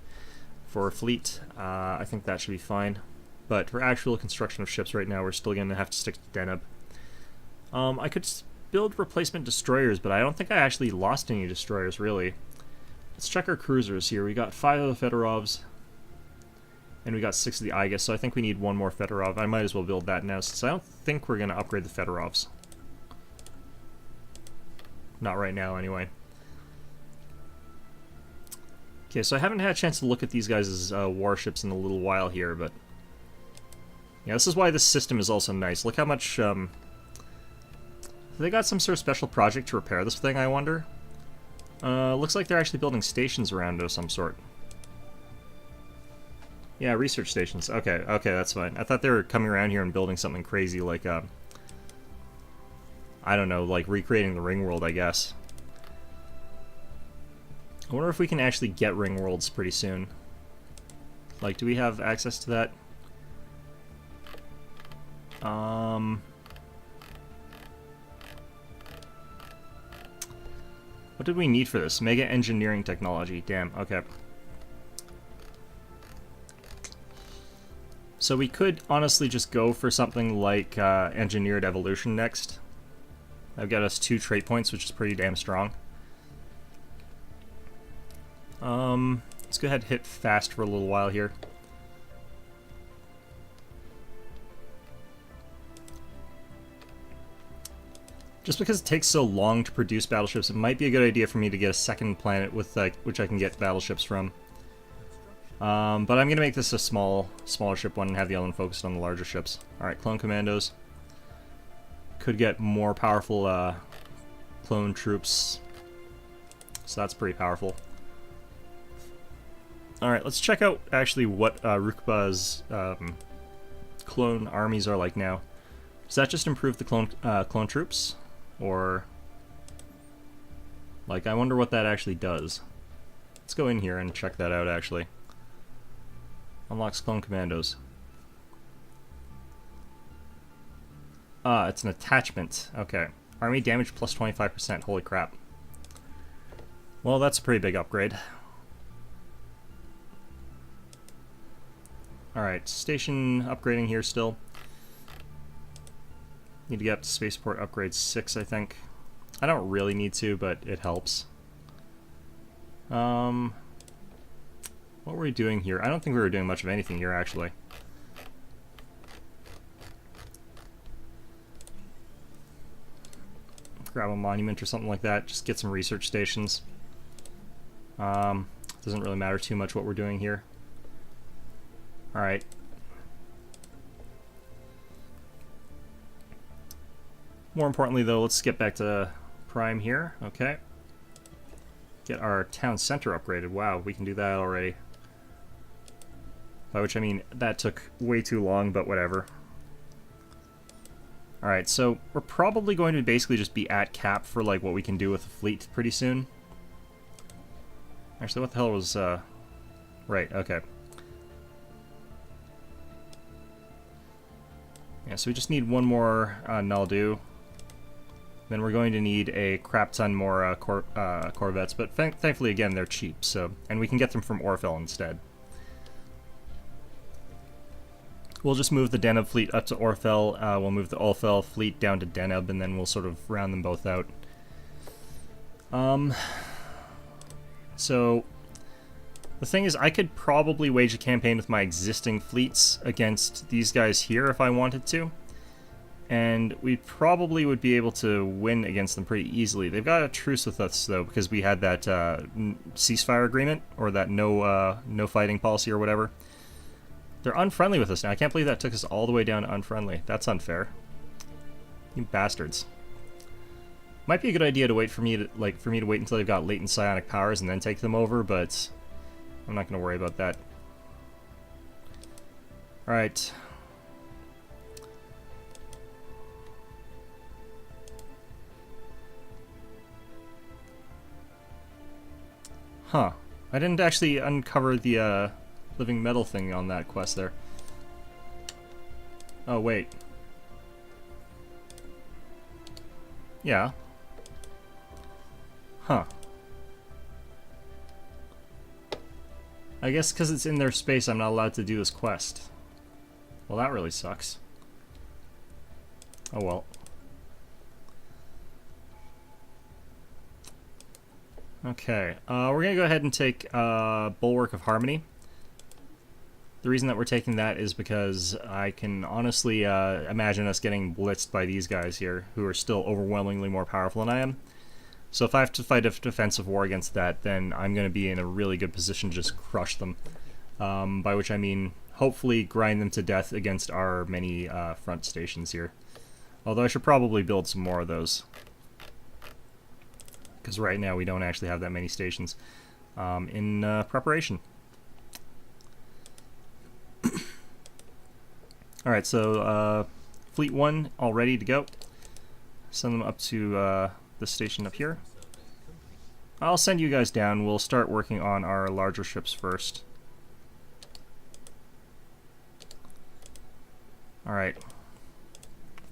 for a fleet. I think that should be fine. But for actual construction of ships right now, we're still going to have to stick to Deneb. I could build replacement destroyers, but I don't think I actually lost any destroyers, really. Let's check our cruisers here. We got 5 of the Fedorovs, and we got 6 of the Aegis, so I think we need 1 more Fedorov. I might as well build that now, since I don't think we're going to upgrade the Fedorovs. Not right now, anyway. Okay, so I haven't had a chance to look at these guys' warships in a little while here, but... yeah, this is why this system is also nice. Look how much They got some sort of special project to repair this thing, I wonder? Looks like they're actually building stations around it of some sort. Yeah, research stations. Okay, okay, that's fine. I thought they were coming around here and building something crazy like, I don't know, like recreating the ring world, I guess. I wonder if we can actually get ring worlds pretty soon. Like, do we have access to that? What did we need for this? Mega engineering technology. Damn, okay. So we could honestly just go for something like engineered evolution next. I've got us 2 trait points, which is pretty damn strong. Let's go ahead and hit fast for a little while here. Just because it takes so long to produce battleships, it might be a good idea for me to get a second planet with which I can get battleships from. But I'm going to make this a smaller ship one and have the other one focused on the larger ships. Alright, clone commandos. Could get more powerful clone troops. So that's pretty powerful. Alright, let's check out actually what Rukuba's clone armies are like now. Does that just improve the clone troops? Or, like, I wonder what that actually does. Let's go in here and check that out, actually. Unlocks clone commandos. It's an attachment. Okay. Army damage plus 25%. Holy crap. Well, that's a pretty big upgrade. Alright, station upgrading here still. Need to get up to spaceport upgrade 6, I think. I don't really need to, but it helps. What were we doing here? I don't think we were doing much of anything here, actually. Grab a monument or something like that. Just get some research stations. Doesn't really matter too much what we're doing here. Alright. More importantly, though, let's get back to Prime here. Okay. Get our town center upgraded. Wow, we can do that already. By which I mean, that took way too long, but whatever. Alright, so we're probably going to basically just be at cap for like what we can do with the fleet pretty soon. Actually, what the hell was... Right, okay. Yeah, so we just need one more Naldo. Then we're going to need a crap ton more Corvettes, but thankfully, again, they're cheap, so... And we can get them from Orfel instead. We'll just move the Deneb fleet up to Orfel, we'll move the Orfel fleet down to Deneb, and then we'll sort of round them both out. So... The thing is, I could probably wage a campaign with my existing fleets against these guys here if I wanted to. And we probably would be able to win against them pretty easily. They've got a truce with us, though, because we had that ceasefire agreement, or that no fighting policy or whatever. They're unfriendly with us now. I can't believe that took us all the way down to unfriendly. That's unfair. You bastards. Might be a good idea to wait for me to wait until they've got latent psionic powers and then take them over, but I'm not going to worry about that. Alright. Huh. I didn't actually uncover the living metal thing on that quest there. Oh, wait. Yeah. Huh. I guess because it's in their space, I'm not allowed to do this quest. Well, that really sucks. Oh well. Okay, we're going to go ahead and take Bulwark of Harmony. The reason that we're taking that is because I can honestly imagine us getting blitzed by these guys here, who are still overwhelmingly more powerful than I am. So if I have to fight a defensive war against that, then I'm going to be in a really good position to just crush them. By which I mean, hopefully grind them to death against our many front stations here. Although I should probably build some more of those. Because right now we don't actually have that many stations in preparation. Alright, so Fleet 1 all ready to go. Send them up to this station up here. I'll send you guys down. We'll start working on our larger ships first. Alright.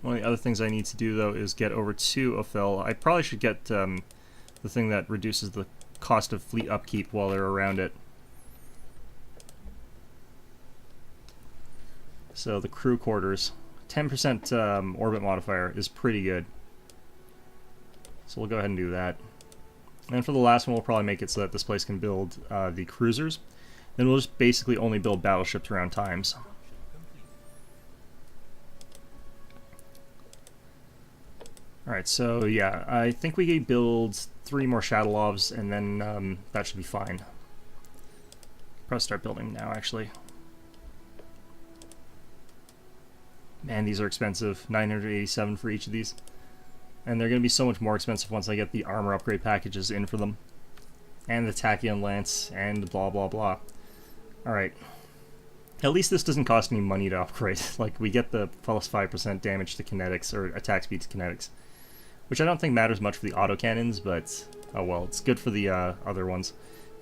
One of the other things I need to do, though, is get over to Ophel. I probably should get the thing that reduces the cost of fleet upkeep while they're around it. So the crew quarters. 10% orbit modifier is pretty good. So we'll go ahead and do that. And for the last one, we'll probably make it so that this place can build the cruisers. Then we'll just basically only build battleships around times. Alright, so yeah, I think we could build 3 more Shadowlovs, and then that should be fine. Probably start building now, actually. Man, these are expensive. 987 for each of these. And they're going to be so much more expensive once I get the armor upgrade packages in for them. And the Tachyon Lance, and blah blah blah. Alright. At least this doesn't cost any money to upgrade. Like, we get the plus 5% damage to kinetics, or attack speed to kinetics. Which I don't think matters much for the autocannons, but oh well, it's good for the other ones.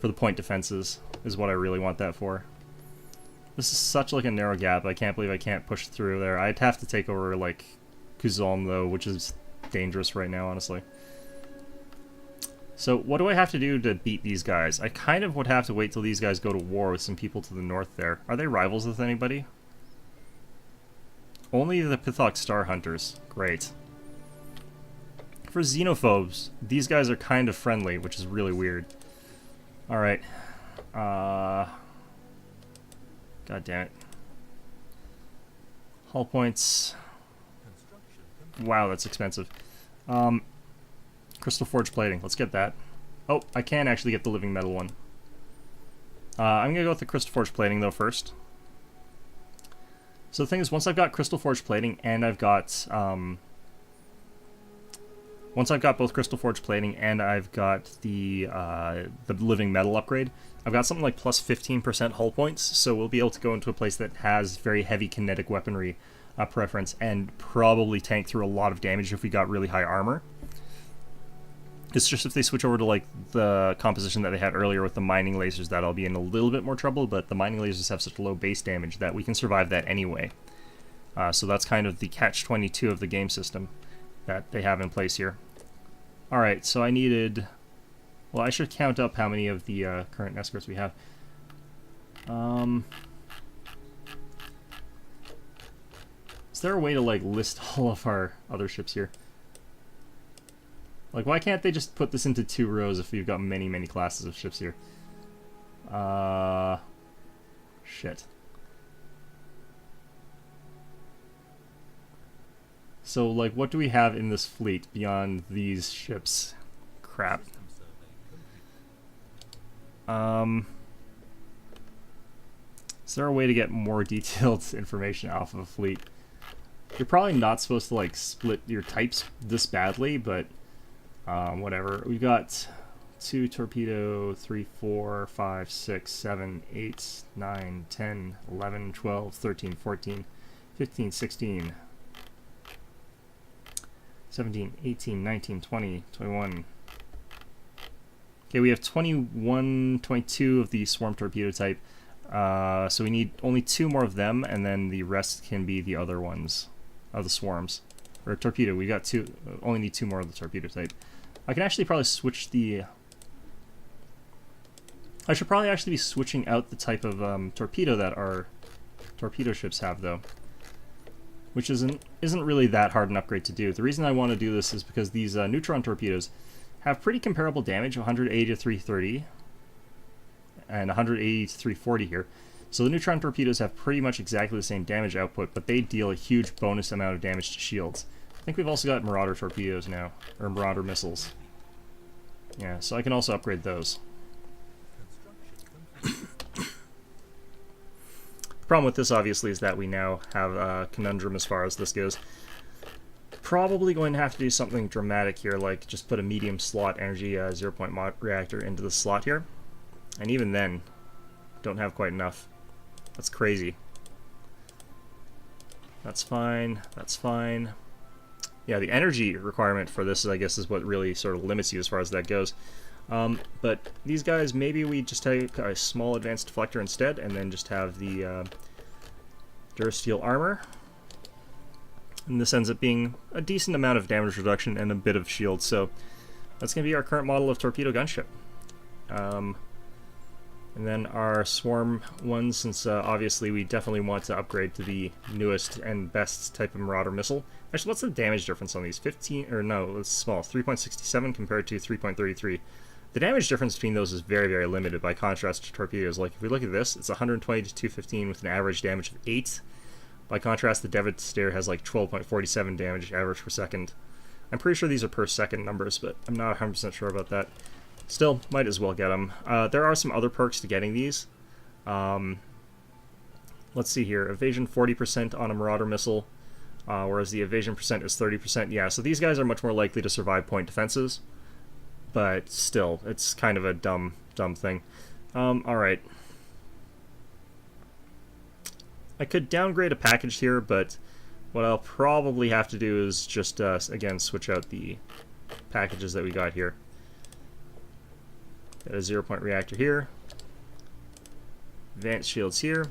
For the point defenses, is what I really want that for. This is such like a narrow gap, I can't believe I can't push through there. I'd have to take over like Kuzulm though, which is dangerous right now, honestly. So what do I have to do to beat these guys? I kind of would have to wait till these guys go to war with some people to the north there. Are they rivals with anybody? Only the Pithok Star Hunters. Great. For xenophobes, these guys are kind of friendly, which is really weird. Alright. God damn it. Hull points. Wow, that's expensive. Crystal Forge Plating. Let's get that. Oh, I can actually get the Living Metal one. I'm going to go with the Crystal Forge Plating, though, first. So the thing is, once I've got Crystal Forge Plating and I've got... once I've got both Crystal Forge Plating and I've got the Living Metal upgrade, I've got something like plus 15% hull points, so we'll be able to go into a place that has very heavy kinetic weaponry preference and probably tank through a lot of damage if we got really high armor. It's just if they switch over to like the composition that they had earlier with the mining lasers that I'll be in a little bit more trouble, but the mining lasers have such low base damage that we can survive that anyway. So that's kind of the catch-22 of the game system that they have in place here. Alright, so I needed... Well, I should count up how many of the current escorts we have. Is there a way to, like, list all of our other ships here? Like, why can't they just put this into 2 rows if we've got many, many classes of ships here? Shit. So, like, what do we have in this fleet beyond these ships? Crap. Is there a way to get more detailed information off of a fleet? You're probably not supposed to, like, split your types this badly, but whatever. We've got 2 torpedo, 3, 4, 5, 6, 7, 8, 9, 10, 11, 12, 13, 14, 15, 16, 17, 18, 19, 20, 21. Okay, we have 21, 22 of the swarm torpedo type. So we need only 2 more of them, and then the rest can be the other ones of the swarms. Or torpedo, we got 2, only need 2 more of the torpedo type. I can actually probably switch the... I should probably actually be switching out the type of torpedo that our torpedo ships have, though. Which isn't really that hard an upgrade to do. The reason I want to do this is because these neutron torpedoes have pretty comparable damage, 180 to 330, and 180 to 340 here. So the neutron torpedoes have pretty much exactly the same damage output, but they deal a huge bonus amount of damage to shields. I think we've also got Marauder torpedoes now, or Marauder missiles. Yeah, so I can also upgrade those. The problem with this, obviously, is that we now have a conundrum as far as this goes. Probably going to have to do something dramatic here, like just put a medium slot energy 0-point reactor into the slot here. And even then, don't have quite enough. That's crazy. That's fine. That's fine. Yeah, the energy requirement for this, I guess, is what really sort of limits you as far as that goes. But these guys, maybe we just take a small advanced deflector instead, and then just have the Durasteel armor. And this ends up being a decent amount of damage reduction and a bit of shield, so that's going to be our current model of torpedo gunship. And then our swarm ones, since obviously we definitely want to upgrade to the newest and best type of Marauder missile. Actually, what's the damage difference on these? 15, or no, it's small, 3.67 compared to 3.33. The damage difference between those is very, very limited by contrast to torpedoes. Like, if we look at this, it's 120 to 215 with an average damage of 8. By contrast, the Devastator has like 12.47 damage average per second. I'm pretty sure these are per second numbers, but I'm not 100% sure about that. Still, might as well get them. There are some other perks to getting these. Let's see here. Evasion 40% on a Marauder missile, whereas the evasion percent is 30%. Yeah, so these guys are much more likely to survive point defenses. But still, it's kind of a dumb thing. Alright. I could downgrade a package here, but what I'll probably have to do is just, again, switch out the packages that we got here. Got a 0-point reactor here. Advanced shields here.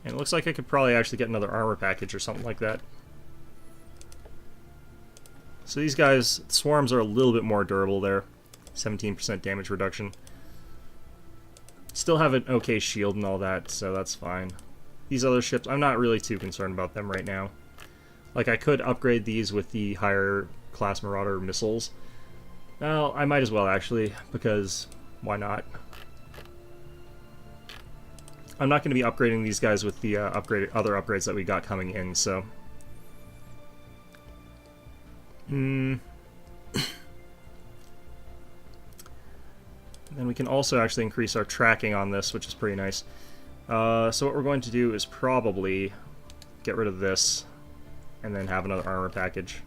And it looks like I could probably actually get another armor package or something like that. So these guys, swarms are a little bit more durable there. 17% damage reduction. Still have an okay shield and all that, so that's fine. These other ships, I'm not really too concerned about them right now. Like, I could upgrade these with the higher class Marauder missiles. Well, I might as well, actually, because why not? I'm not going to be upgrading these guys with the other upgrades that we got coming in, so... Then we can also actually increase our tracking on this, which is pretty nice. So what we're going to do is probably get rid of this, and then have another armor package.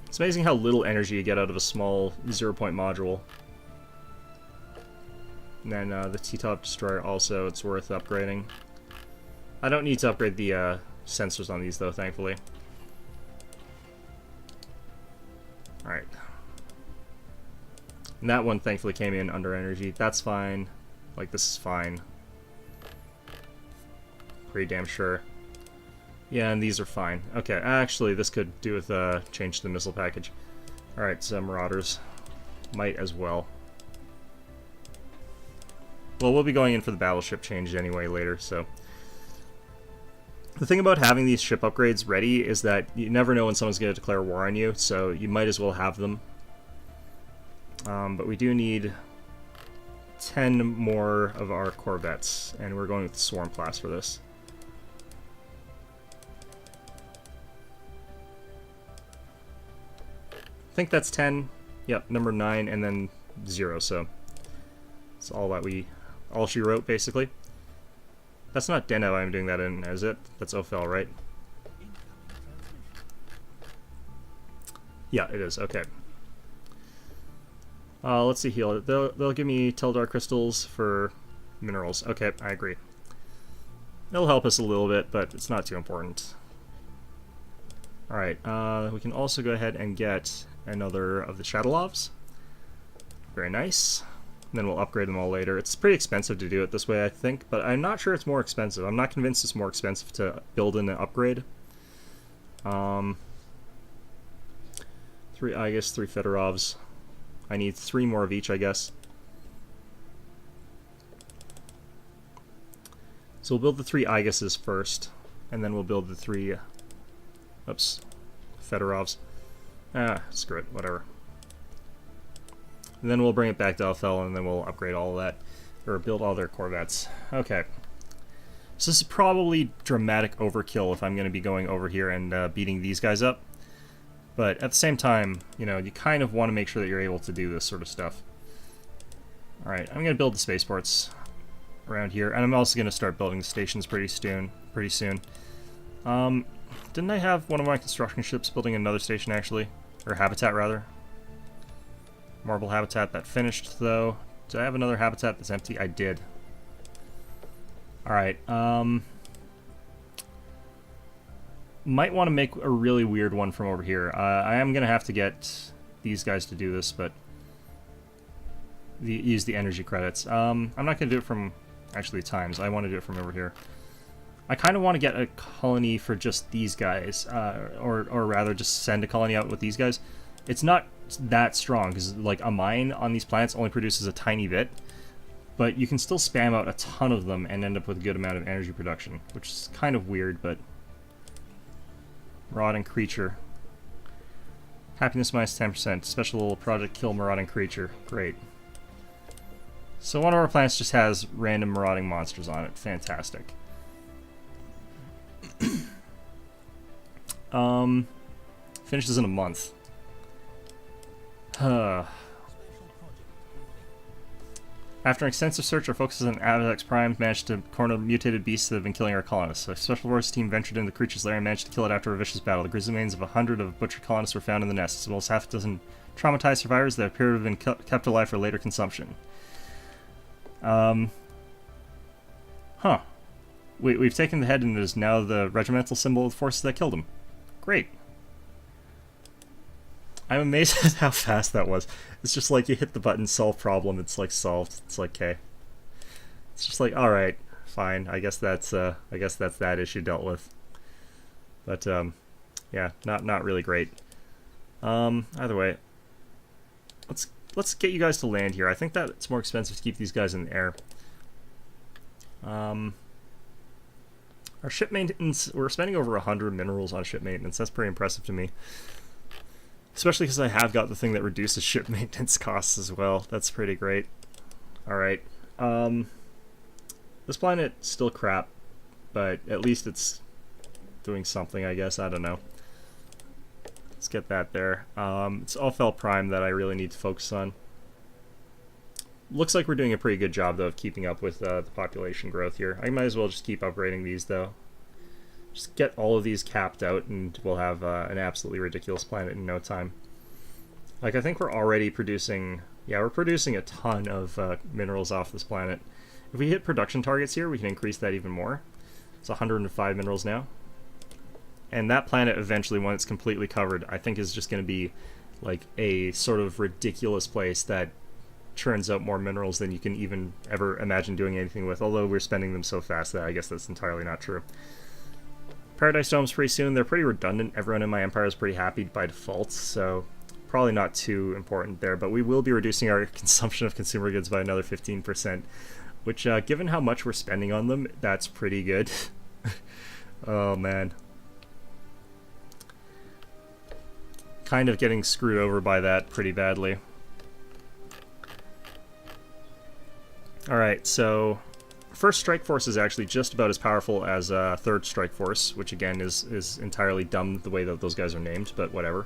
It's amazing how little energy you get out of a small 0-point module. And then the T-Top Destroyer also, it's worth upgrading. I don't need to upgrade the sensors on these though, thankfully. Alright. And that one thankfully came in under energy. That's fine. Like, this is fine. Pretty damn sure. Yeah, and these are fine. Okay, actually, this could do with change to the missile package. Alright, so Marauders. Might as well. Well, we'll be going in for the battleship change anyway later, so... The thing about having these ship upgrades ready is that you never know when someone's going to declare war on you, so you might as well have them. But we do need 10 more of our corvettes, and we're going with the Swarm class for this. I think that's 10. Yep, number 9, and then 0, so that's all she wrote, basically. That's not Deno I'm doing that in, is it? That's Ophel, right? Yeah, it is. Okay. Let's see here. They'll give me Teldar crystals for minerals. Okay, I agree. It'll help us a little bit, but it's not too important. Alright, we can also go ahead and get another of the Shadowlovs. Very nice. And then we'll upgrade them all later. It's pretty expensive to do it this way, I think, but I'm not sure it's more expensive. I'm not convinced it's more expensive to build in an upgrade. 3 Aegis, 3 Fedorovs. I need 3 more of each, I guess. So we'll build the 3 Aegises first, and then we'll build the 3... Oops. Fedorovs. Ah, screw it, whatever. And then we'll bring it back to Alfel, and then we'll upgrade all of that, or build all their corvettes. Okay. So this is probably dramatic overkill if I'm going to be going over here and beating these guys up. But at the same time, you know, you kind of want to make sure that you're able to do this sort of stuff. Alright, I'm going to build the spaceports around here, and I'm also going to start building the stations pretty pretty soon. Didn't I have one of my construction ships building another station, actually? Or habitat, rather? Marble habitat that finished, though. Do I have another habitat that's empty? I did. Alright, might want to make a really weird one from over here. I am going to have to get these guys to do this, but use the energy credits. I'm not going to do it from, actually, times. I want to do it from over here. I kind of want to get a colony for just these guys, or rather just send a colony out with these guys. It's not that strong, because like a mine on these planets only produces a tiny bit, but you can still spam out a ton of them and end up with a good amount of energy production, which is kind of weird, but... Marauding creature. Happiness minus 10%. Special project kill marauding creature. Great. So one of our planets just has random marauding monsters on it. Fantastic. Finishes in a month. After an extensive search, our focus on Avidex Prime managed to corner mutated beasts that have been killing our colonists. A special forces team ventured into the creature's lair and managed to kill it after a vicious battle. The grisly remains of 100 of butchered colonists were found in the nest, as well as half a dozen traumatized survivors that appear to have been kept alive for later consumption. We've taken the head, and it is now the regimental symbol of the forces that killed him. Great. I'm amazed at how fast that was. It's just like you hit the button, solve problem, it's like solved. It's like, okay. It's just like, alright, fine. I guess that's that issue dealt with. But yeah, not really great. Either way. Let's get you guys to land here. I think that it's more expensive to keep these guys in the air. Our ship maintenance, we're spending over 100 minerals on ship maintenance. That's pretty impressive to me. Especially because I have got the thing that reduces ship maintenance costs as well. That's pretty great. Alright. This planet's still crap, but at least it's doing something, I guess. I don't know. Let's get that there. It's Alfel Prime that I really need to focus on. Looks like we're doing a pretty good job, though, of keeping up with the population growth here. I might as well just keep upgrading these, though. Just get all of these capped out, and we'll have an absolutely ridiculous planet in no time. Like, I think we're already producing... Yeah, we're producing a ton of minerals off this planet. If we hit production targets here, we can increase that even more. It's 105 minerals now. And that planet, eventually, when it's completely covered, I think is just going to be, like, a sort of ridiculous place that churns out more minerals than you can even ever imagine doing anything with, although we're spending them so fast that I guess that's entirely not true. Paradise Domes pretty soon. They're pretty redundant. Everyone in my empire is pretty happy by default, so probably not too important there, but we will be reducing our consumption of consumer goods by another 15%, which, given how much we're spending on them, that's pretty good. Oh, man. Kind of getting screwed over by that pretty badly. Alright, so First Strike Force is actually just about as powerful as Third Strike Force, which again is entirely dumb the way that those guys are named, but whatever.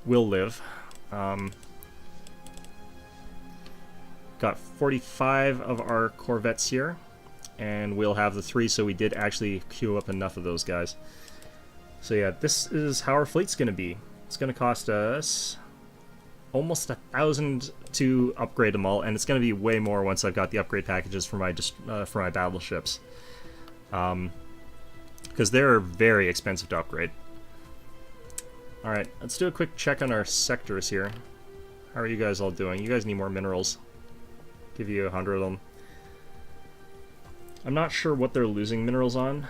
Will live. Got 45 of our corvettes here, and we'll have the 3, so we did actually queue up enough of those guys. So yeah, this is how our fleet's going to be. It's going to cost us almost 1,000 to upgrade them all, and it's going to be way more once I've got the upgrade packages for my battleships, because they're very expensive to upgrade. All right, let's do a quick check on our sectors here. How are you guys all doing? You guys need more minerals. Give you 100 of them. I'm not sure what they're losing minerals on.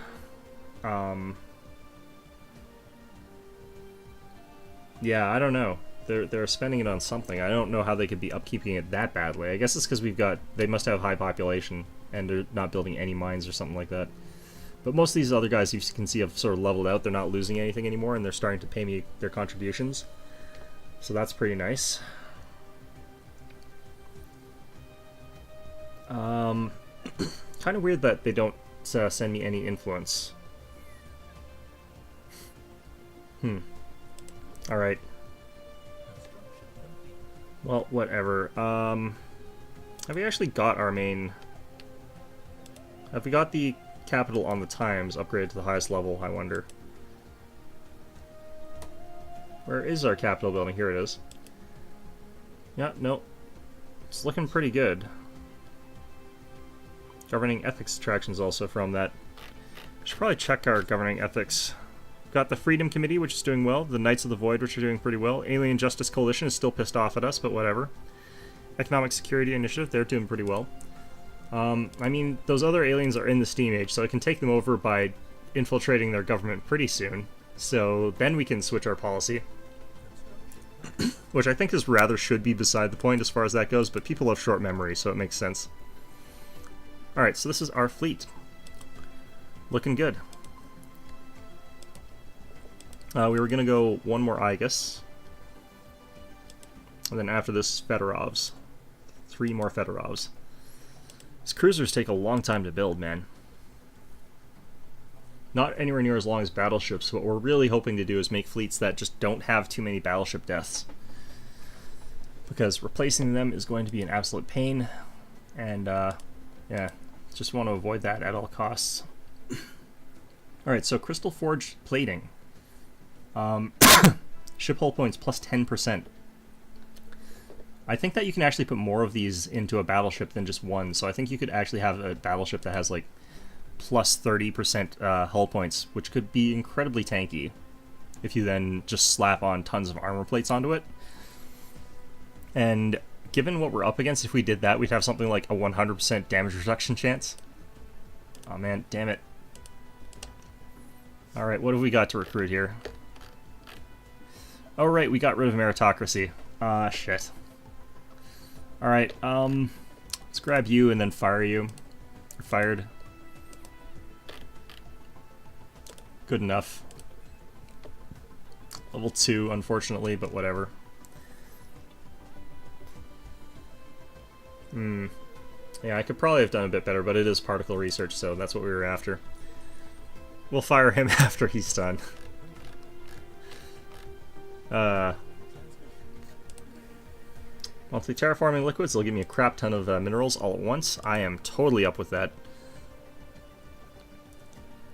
Yeah, I don't know. They're spending it on something. I don't know how they could be upkeeping it that badly. I guess it's because they must have high population and they're not building any mines or something like that. But most of these other guys you can see have sort of leveled out. They're not losing anything anymore, and they're starting to pay me their contributions. So that's pretty nice. Kind of weird that they don't send me any influence. Alright. Well, whatever. Have we actually got our main... Have we got the capital on the Times upgraded to the highest level, I wonder? Where is our capital building? Here it is. Yeah, no. It's looking pretty good. Governing ethics attractions also from that. Should probably check our governing ethics. Got the Freedom Committee, which is doing well. The Knights of the Void, which are doing pretty well. Alien Justice Coalition is still pissed off at us, but whatever. Economic Security Initiative, they're doing pretty well. I mean, those other aliens are in the Steam Age, so I can take them over by infiltrating their government pretty soon. So then we can switch our policy. Which I think is rather should be beside the point as far as that goes, but people have short memory, so it makes sense. Alright, so this is our fleet. Looking good. We were going to go one more Aegis. And then after this, Fedorovs. 3 more Fedorovs. These cruisers take a long time to build, man. Not anywhere near as long as battleships. What we're really hoping to do is make fleets that just don't have too many battleship deaths. Because replacing them is going to be an absolute pain. And, yeah, just want to avoid that at all costs. Alright, so Crystal Forge plating. Ship hull points plus 10%. I think that you can actually put more of these into a battleship than just one, so I think you could actually have a battleship that has like plus 30% hull points, which could be incredibly tanky if you then just slap on tons of armor plates onto it. And given what we're up against, if we did that, we'd have something like a 100% damage reduction chance. Oh man, damn it. Alright, what have we got to recruit here? Oh right, we got rid of meritocracy. Ah, shit. Alright, let's grab you and then fire you. You're fired. Good enough. Level 2, unfortunately, but whatever. Yeah, I could probably have done a bit better, but it is particle research, so that's what we were after. We'll fire him after he's done. Monthly terraforming liquids, they'll give me a crap ton of minerals all at once. I am totally up with that.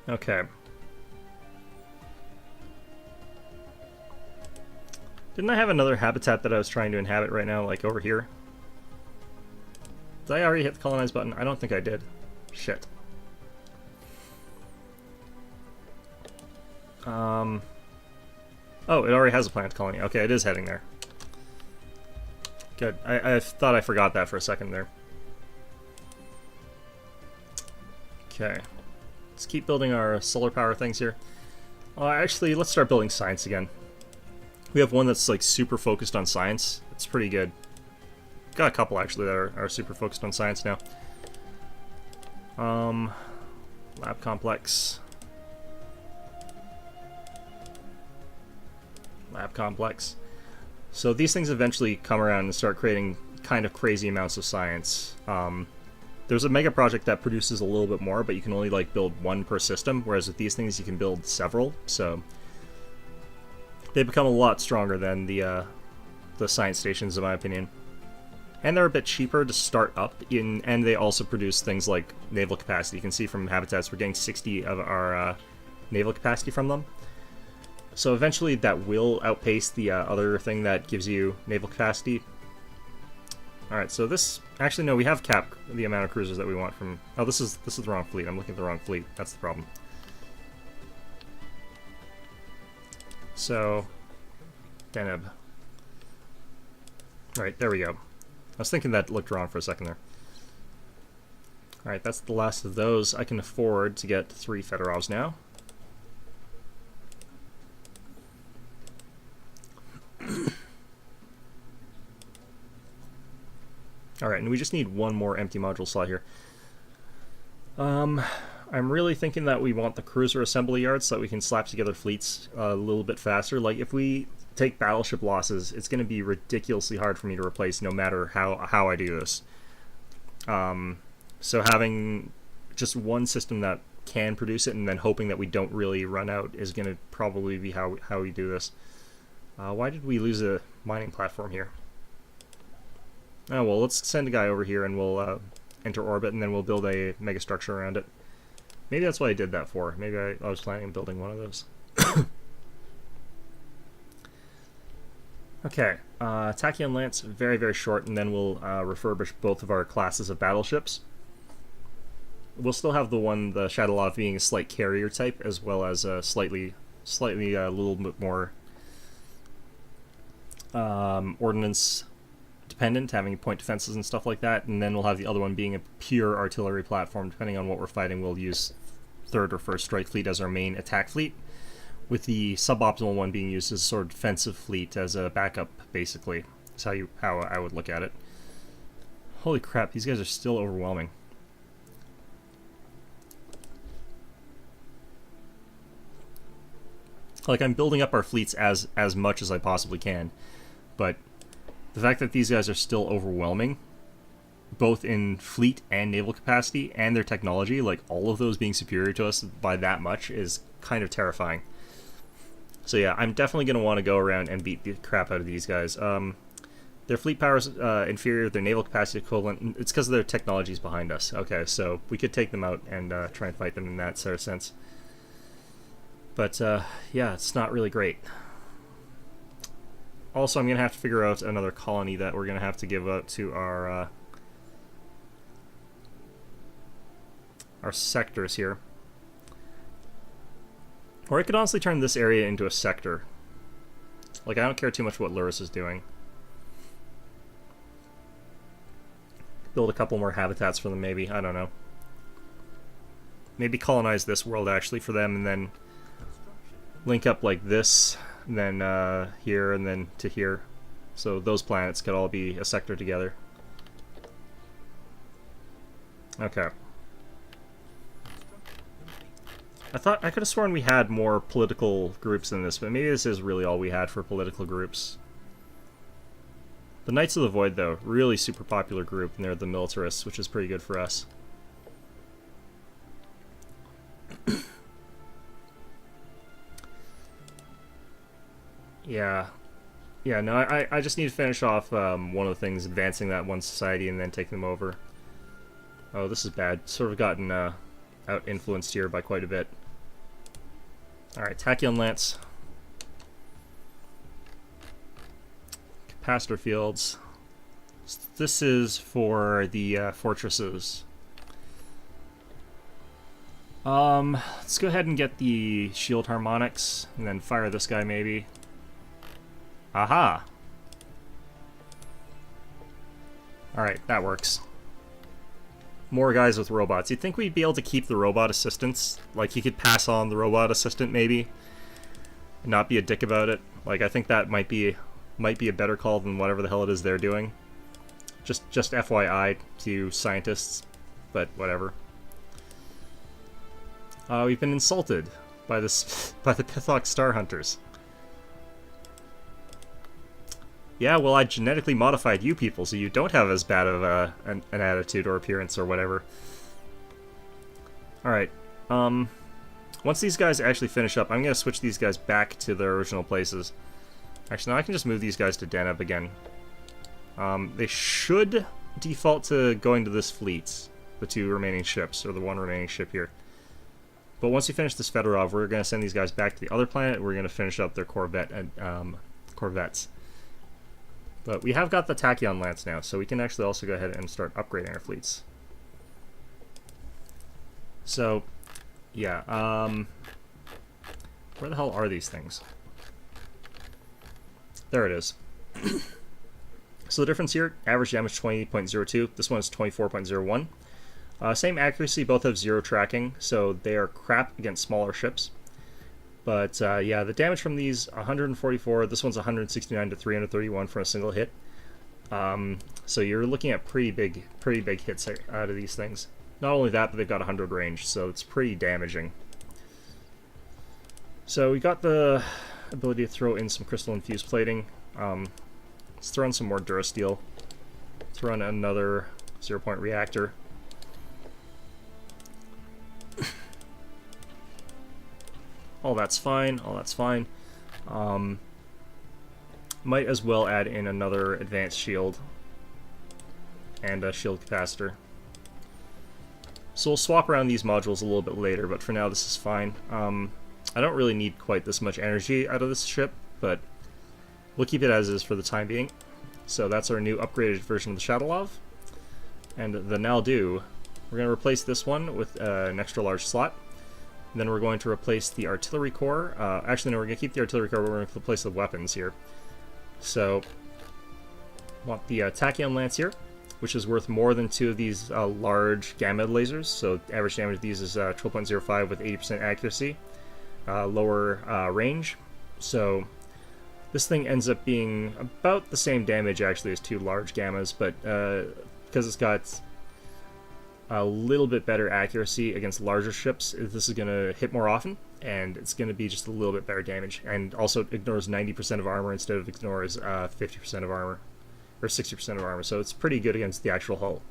Okay. Didn't I have another habitat that I was trying to inhabit right now, like over here? Did I already hit the colonize button? I don't think I did. Shit. Oh, it already has a plant colony. Okay, it is heading there. Good. I thought I forgot that for a second there. Okay. Let's keep building our solar power things here. Actually, let's start building science again. We have one that's like super focused on science. It's pretty good. Got a couple actually that are super focused on science now. Lab complex. Lab complex. So these things eventually come around and start creating kind of crazy amounts of science. There's a mega project that produces a little bit more, but you can only like build one per system, whereas with these things you can build several. So they become a lot stronger than the science stations, in my opinion. And they're a bit cheaper to start up, and they also produce things like naval capacity. You can see from habitats we're getting 60 of our naval capacity from them. So eventually that will outpace the other thing that gives you naval capacity. Alright, so this... Actually, no, we have capped the amount of cruisers that we want from... Oh, this is the wrong fleet. I'm looking at the wrong fleet. That's the problem. So... Deneb. Alright, there we go. I was thinking that looked wrong for a second there. Alright, that's the last of those. I can afford to get 3 Fedorovs now. Alright, and we just need one more empty module slot here. I'm really thinking that we want the cruiser assembly yard so that we can slap together fleets a little bit faster. Like, if we take battleship losses, it's going to be ridiculously hard for me to replace no matter how I do this. So having just one system that can produce it and then hoping that we don't really run out is going to probably be how we do this. Why did we lose a mining platform here? Oh, well, let's send a guy over here and we'll enter orbit, and then we'll build a megastructure around it. Maybe that's what I did that for. Maybe I was planning on building one of those. Okay, Tachyon Lance, very, very short, and then we'll refurbish both of our classes of battleships. We'll still have the one, the Shadowlov, being a slight carrier type, as well as a slightly a little bit more ordnance dependent, having point defenses and stuff like that. And then we'll have the other one being a pure artillery platform. Depending on what we're fighting, we'll use 3rd or 1st Strike Fleet as our main attack fleet, with the suboptimal one being used as a sort of defensive fleet as a backup, basically. That's how I would look at it. Holy crap, these guys are still overwhelming. Like, I'm building up our fleets as much as I possibly can, but the fact that these guys are still overwhelming, both in fleet and naval capacity, and their technology, like all of those being superior to us by that much, is kind of terrifying. So yeah, I'm definitely going to want to go around and beat the crap out of these guys. Their fleet power is inferior, their naval capacity equivalent. It's because of their technologies behind us. Okay, so we could take them out and try and fight them in that sort of sense. But yeah, it's not really great. Also, I'm going to have to figure out another colony that we're going to have to give out to our sectors here. Or I could honestly turn this area into a sector. Like, I don't care too much what Luris is doing. Build a couple more habitats for them, maybe. I don't know. Maybe colonize this world, actually, for them, and then link up like this, and then here, and then to here. So those planets could all be a sector together. Okay. I could have sworn we had more political groups than this, but maybe this is really all we had for political groups. The Knights of the Void, though, really super popular group, and they're the militarists, which is pretty good for us. Yeah. Yeah, no, I just need to finish off one of the things, advancing that one society and then take them over. Oh, this is bad. Sort of gotten out-influenced here by quite a bit. Alright, Tachyon Lance. Capacitor fields. This is for the fortresses. Let's go ahead and get the shield harmonics, and then fire this guy maybe. Aha! Alright, that works. More guys with robots. You'd think we'd be able to keep the robot assistants. Like, you could pass on the robot assistant, maybe, and not be a dick about it. Like, I think that might be a better call than whatever the hell it is they're doing. Just FYI to scientists, but whatever. We've been insulted by the Pithok Star Hunters. Yeah, well, I genetically modified you people, so you don't have as bad of an attitude or appearance or whatever. Alright, once these guys actually finish up, I'm going to switch these guys back to their original places. Actually, now I can just move these guys to Deneb again. They should default to going to this fleet, the 2 remaining ships, or the 1 remaining ship here. But once we finish this Fedorov, we're going to send these guys back to the other planet. We're going to finish up their corvettes. But we have got the Tachyon Lance now, so we can actually also go ahead and start upgrading our fleets. So, yeah, where the hell are these things? There it is. So the difference here, average damage 20.02, this one is 24.01. Same accuracy, both have 0 tracking, so they are crap against smaller ships. But yeah, the damage from these, 144, this one's 169 to 331 for a single hit. So you're looking at pretty big hits out of these things. Not only that, but they've got 100 range, so it's pretty damaging. So we got the ability to throw in some crystalline fuse plating. Let's throw in some more Durasteel. Throw in another 0-point reactor. All that's fine, all that's fine. Might as well add in another advanced shield and a shield capacitor. So we'll swap around these modules a little bit later, but for now this is fine. I don't really need quite this much energy out of this ship, but we'll keep it as is for the time being. So that's our new upgraded version of the Shadowlov. And the Naldu, we're going to replace this one with an extra large slot. And then we're going to replace the artillery core. Actually, no, we're going to keep the artillery core, but we're going to replace the weapons here. So, want the Tachyon Lance here, which is worth more than 2 of these large gamma lasers. So average damage of these is 12.05 with 80% accuracy, lower range. So this thing ends up being about the same damage actually as 2 large gammas, but because it's got a little bit better accuracy against larger ships, this is going to hit more often, and it's going to be just a little bit better damage. And also it ignores 90% of armor instead of ignores 50% of armor. Or 60% of armor, so it's pretty good against the actual hull.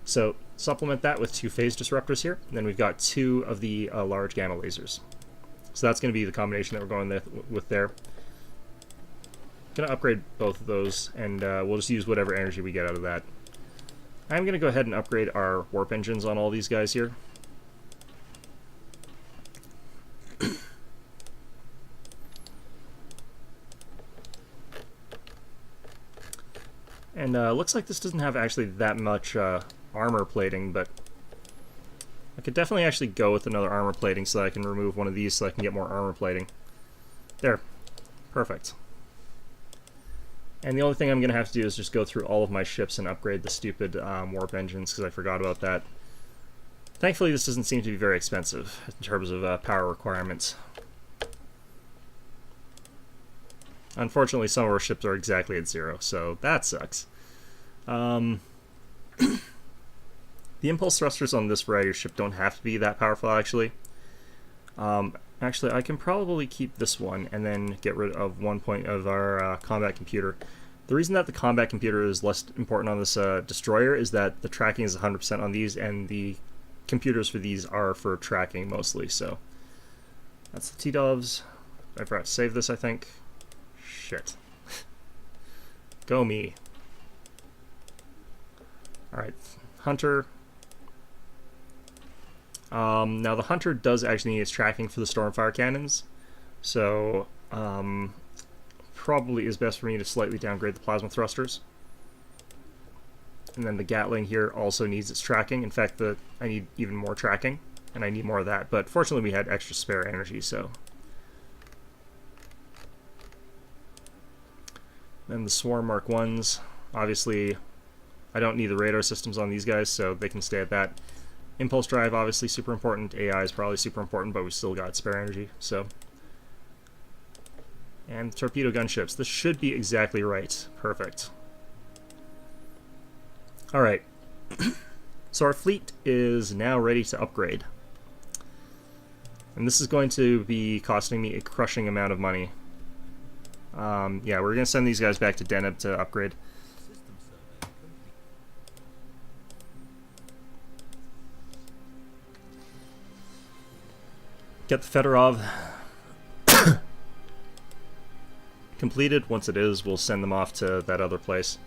So supplement that with 2 phase disruptors here, and then we've got 2 of the large gamma lasers. So that's going to be the combination that we're going with there. Going to upgrade both of those, and we'll just use whatever energy we get out of that. I'm going to go ahead and upgrade our warp engines on all these guys here. And looks like this doesn't have actually that much armor plating, but I could definitely actually go with another armor plating so that I can remove one of these so I can get more armor plating. There. Perfect. And the only thing I'm going to have to do is just go through all of my ships and upgrade the stupid warp engines, because I forgot about that. Thankfully, this doesn't seem to be very expensive in terms of power requirements. Unfortunately, some of our ships are exactly at 0, so that sucks. The impulse thrusters on this variety of ship don't have to be that powerful, actually. Actually, I can probably keep this one and then get rid of 1 point of our combat computer. The reason that the combat computer is less important on this destroyer is that the tracking is 100% on these, and the computers for these are for tracking mostly, so that's the T-Doves. I forgot to save this, I think. Shit. Go me. Alright, Hunter. Now the Hunter does actually need its tracking for the Stormfire cannons, so probably is best for me to slightly downgrade the plasma thrusters. And then the Gatling here also needs its tracking. In fact, I need even more tracking, and I need more of that, but fortunately we had extra spare energy, so. Then the Swarm Mark 1s, obviously I don't need the radar systems on these guys, so they can stay at that. Impulse drive, obviously super important. AI is probably super important, but we still got spare energy, so. And torpedo gunships. This should be exactly right. Perfect. Alright. So our fleet is now ready to upgrade. And this is going to be costing me a crushing amount of money. Yeah, we're going to send these guys back to Deneb to upgrade. Get the Fedorov completed. Once it is, we'll send them off to that other place.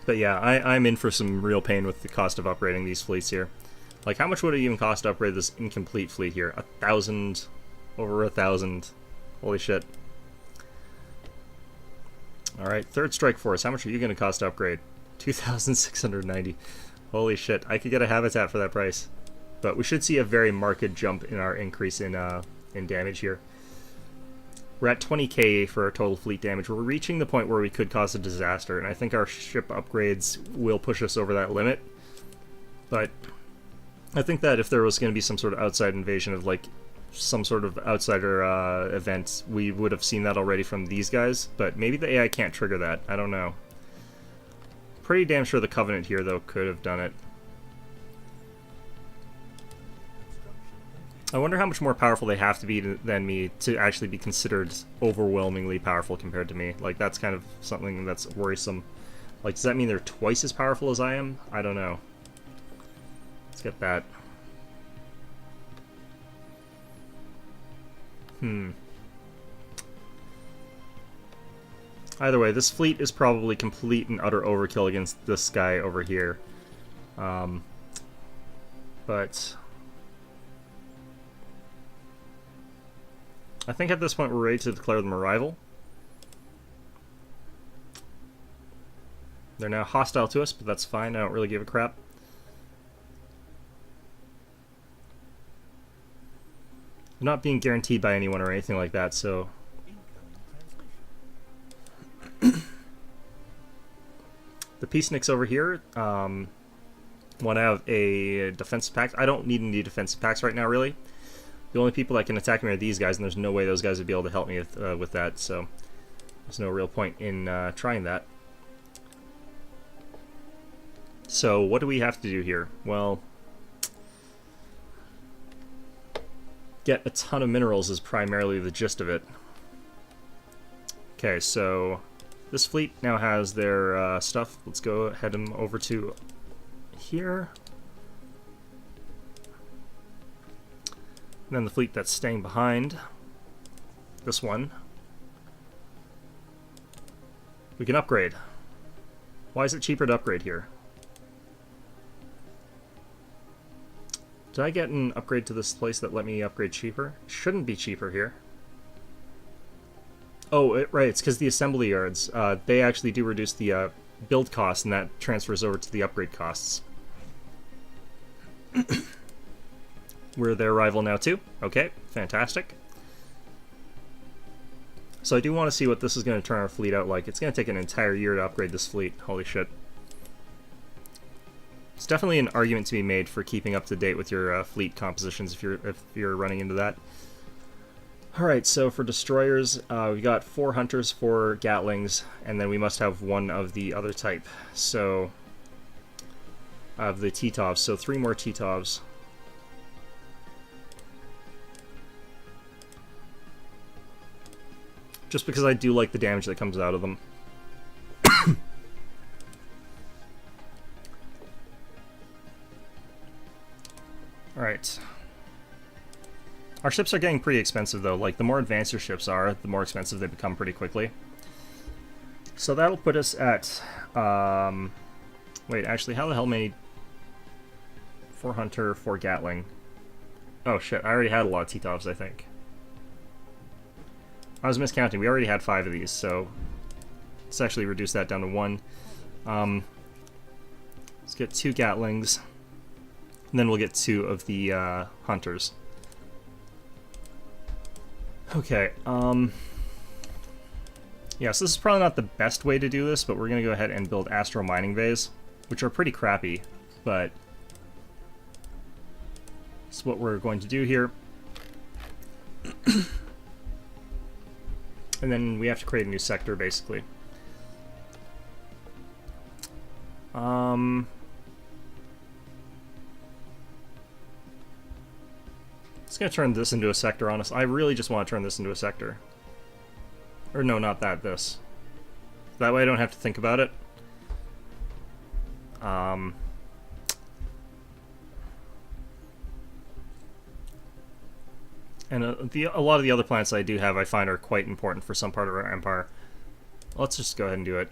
But yeah, I'm in for some real pain with the cost of upgrading these fleets here. Like, how much would it even cost to upgrade this incomplete fleet here? 1,000... Over 1,000. Holy shit. Alright, Third Strike Force. How much are you going to cost to upgrade? 2,690. Holy shit. I could get a Habitat for that price. But we should see a very marked jump in our increase in damage here. We're at 20k for our total fleet damage. We're reaching the point where we could cause a disaster, and I think our ship upgrades will push us over that limit. But I think that if there was going to be some sort of outside invasion of, like, some sort of outsider event, we would have seen that already from these guys, but maybe the AI can't trigger that. I don't know. Pretty damn sure the Covenant here, though, could have done it. I wonder how much more powerful they have to be than me to actually be considered overwhelmingly powerful compared to me. Like, that's kind of something that's worrisome. Like, does that mean they're twice as powerful as I am? I don't know. Let's get that. Either way, this fleet is probably complete and utter overkill against this guy over here. But I think at this point we're ready to declare them a rival. They're now hostile to us, but that's fine. I don't really give a crap. They're not being guaranteed by anyone or anything like that, so... The peaceniks over here want to have a defensive pact. I don't need any defensive pacts right now, really. The only people that can attack me are these guys, and there's no way those guys would be able to help me with that, so there's no real point in trying that. So what do we have to do here? Well, get a ton of minerals is primarily the gist of it. Okay, so this fleet now has their stuff. Let's go head them over to here. And then the fleet that's staying behind, this one, we can upgrade. Why is it cheaper to upgrade here? Did I get an upgrade to this place that let me upgrade cheaper? It shouldn't be cheaper here. Oh, right, it's because the assembly yards, they actually do reduce the build cost, and that transfers over to the upgrade costs. We're their rival now too. Okay, fantastic. So I do want to see what this is going to turn our fleet out like. It's going to take an entire year to upgrade this fleet. Holy shit. It's definitely an argument to be made for keeping up to date with your fleet compositions if you're running into that. Alright, so for destroyers, we got 4 hunters, 4 gatlings, and then we must have one of the other type. So, of the T-Tovs, so 3 more T-Tovs. Just because I do like the damage that comes out of them. Alright. Our ships are getting pretty expensive, though. Like, the more advanced your ships are, the more expensive they become pretty quickly. So that'll put us at... wait, actually, how the hell many... 4 Hunter, 4 Gatling. Oh, shit, I already had a lot of T-Tovs, I think. I was miscounting. We already had 5 of these, so... let's actually reduce that down to 1. Let's get 2 Gatlings. And then we'll get 2 of the Hunters. Okay, yeah, so this is probably not the best way to do this, but we're going to go ahead and build astro mining bays, which are pretty crappy, but it's what we're going to do here. And then we have to create a new sector, basically. It's going to turn this into a sector, honestly. I really just want to turn this into a sector. Or no, not that, this. That way I don't have to think about it. And a lot of the other planets I do have I find are quite important for some part of our empire. Let's just go ahead and do it.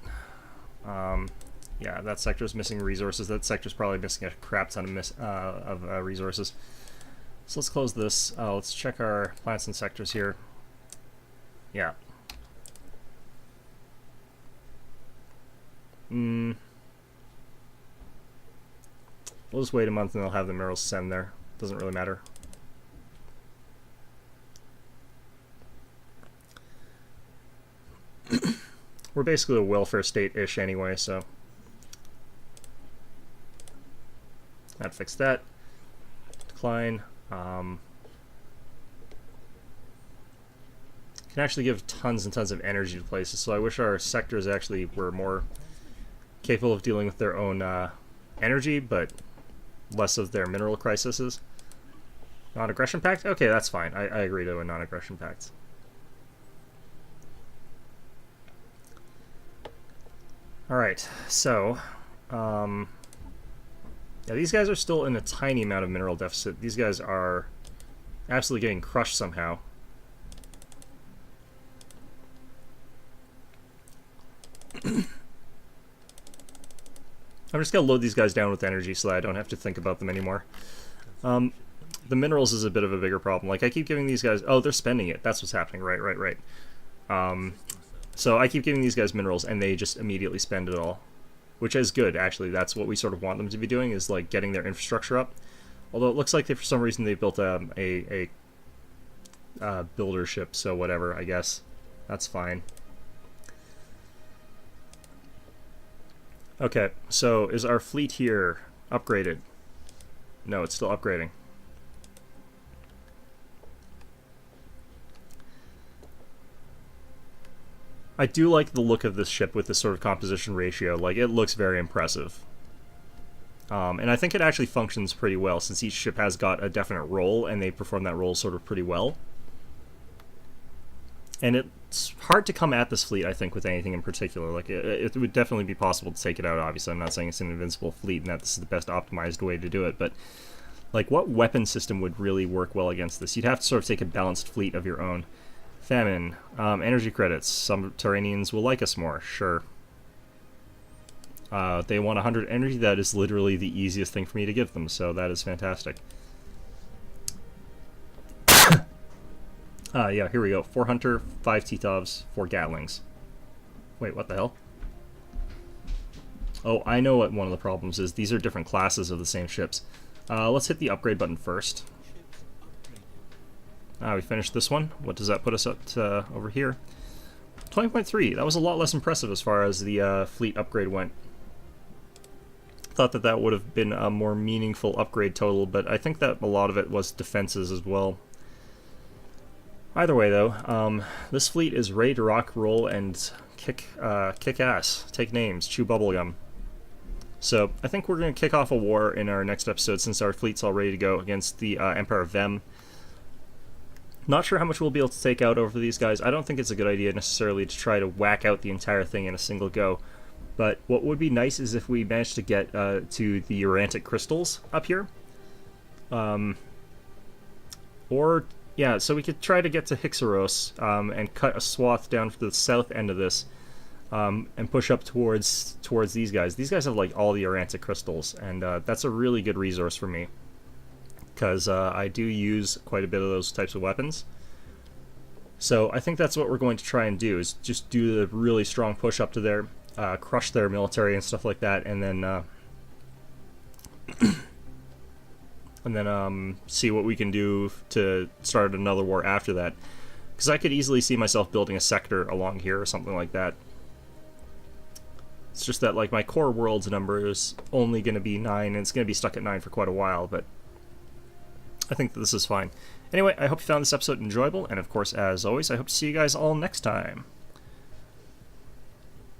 Yeah, that sector's missing resources. That sector's probably missing a crap ton of resources. So let's close this. Let's check our planets and sectors here. Yeah. We'll just wait a month and they'll have the minerals send there. Doesn't really matter. We're basically a welfare state-ish anyway, so... that fixed that. Decline. Can actually give tons and tons of energy to places, so I wish our sectors actually were more capable of dealing with their own energy, but less of their mineral crises. Non-aggression pact? Okay, that's fine. I agree to a non-aggression pact. Alright, so... yeah, these guys are still in a tiny amount of mineral deficit. These guys are absolutely getting crushed somehow. I'm just going to load these guys down with energy so that I don't have to think about them anymore. The minerals is a bit of a bigger problem. Like, I keep giving these guys... Oh, they're spending it. That's what's happening. Right. So I keep giving these guys minerals, and they just immediately spend it all. Which is good, actually. That's what we sort of want them to be doing, is, like, getting their infrastructure up. Although it looks like for some reason they built a builder ship, so whatever, I guess. That's fine. Okay, so is our fleet here upgraded? No, it's still upgrading. I do like the look of this ship with this sort of composition ratio. Like, it looks very impressive. And I think it actually functions pretty well, since each ship has got a definite role, and they perform that role sort of pretty well. And it's hard to come at this fleet, I think, with anything in particular. Like, it would definitely be possible to take it out, obviously. I'm not saying it's an invincible fleet and that this is the best optimized way to do it, but, like, what weapon system would really work well against this? You'd have to sort of take a balanced fleet of your own. Famine. Energy credits. Some Terranians will like us more. Sure. They want 100 energy. That is literally the easiest thing for me to give them, so that is fantastic. Yeah, here we go. 4 Hunter, 5 Titovs, 4 Gatlings. Wait, what the hell? Oh, I know what one of the problems is. These are different classes of the same ships. Let's hit the upgrade button first. We finished this one. What does that put us up to over here? 20.3. That was a lot less impressive as far as the fleet upgrade went. Thought that that would have been a more meaningful upgrade total, but I think that a lot of it was defenses as well. Either way, though, this fleet is ready to rock, roll, and kick ass, take names, chew bubblegum. So I think we're going to kick off a war in our next episode, since our fleet's all ready to go against the Empire of Vem. Not sure how much we'll be able to take out over these guys. I don't think it's a good idea necessarily to try to whack out the entire thing in a single go. But what would be nice is if we managed to get to the Urantic crystals up here. Yeah, so we could try to get to Hixeros and cut a swath down to the south end of this and push up towards these guys. These guys have like all the Urantic crystals, and that's a really good resource for me, because I do use quite a bit of those types of weapons. So I think that's what we're going to try and do, is just do the really strong push up to there, crush their military and stuff like that, and then see what we can do to start another war after that. Because I could easily see myself building a sector along here or something like that. It's just that, like, my core world's number is only going to be 9, and it's going to be stuck at 9 for quite a while, but I think that this is fine. Anyway, I hope you found this episode enjoyable, and of course, as always, I hope to see you guys all next time.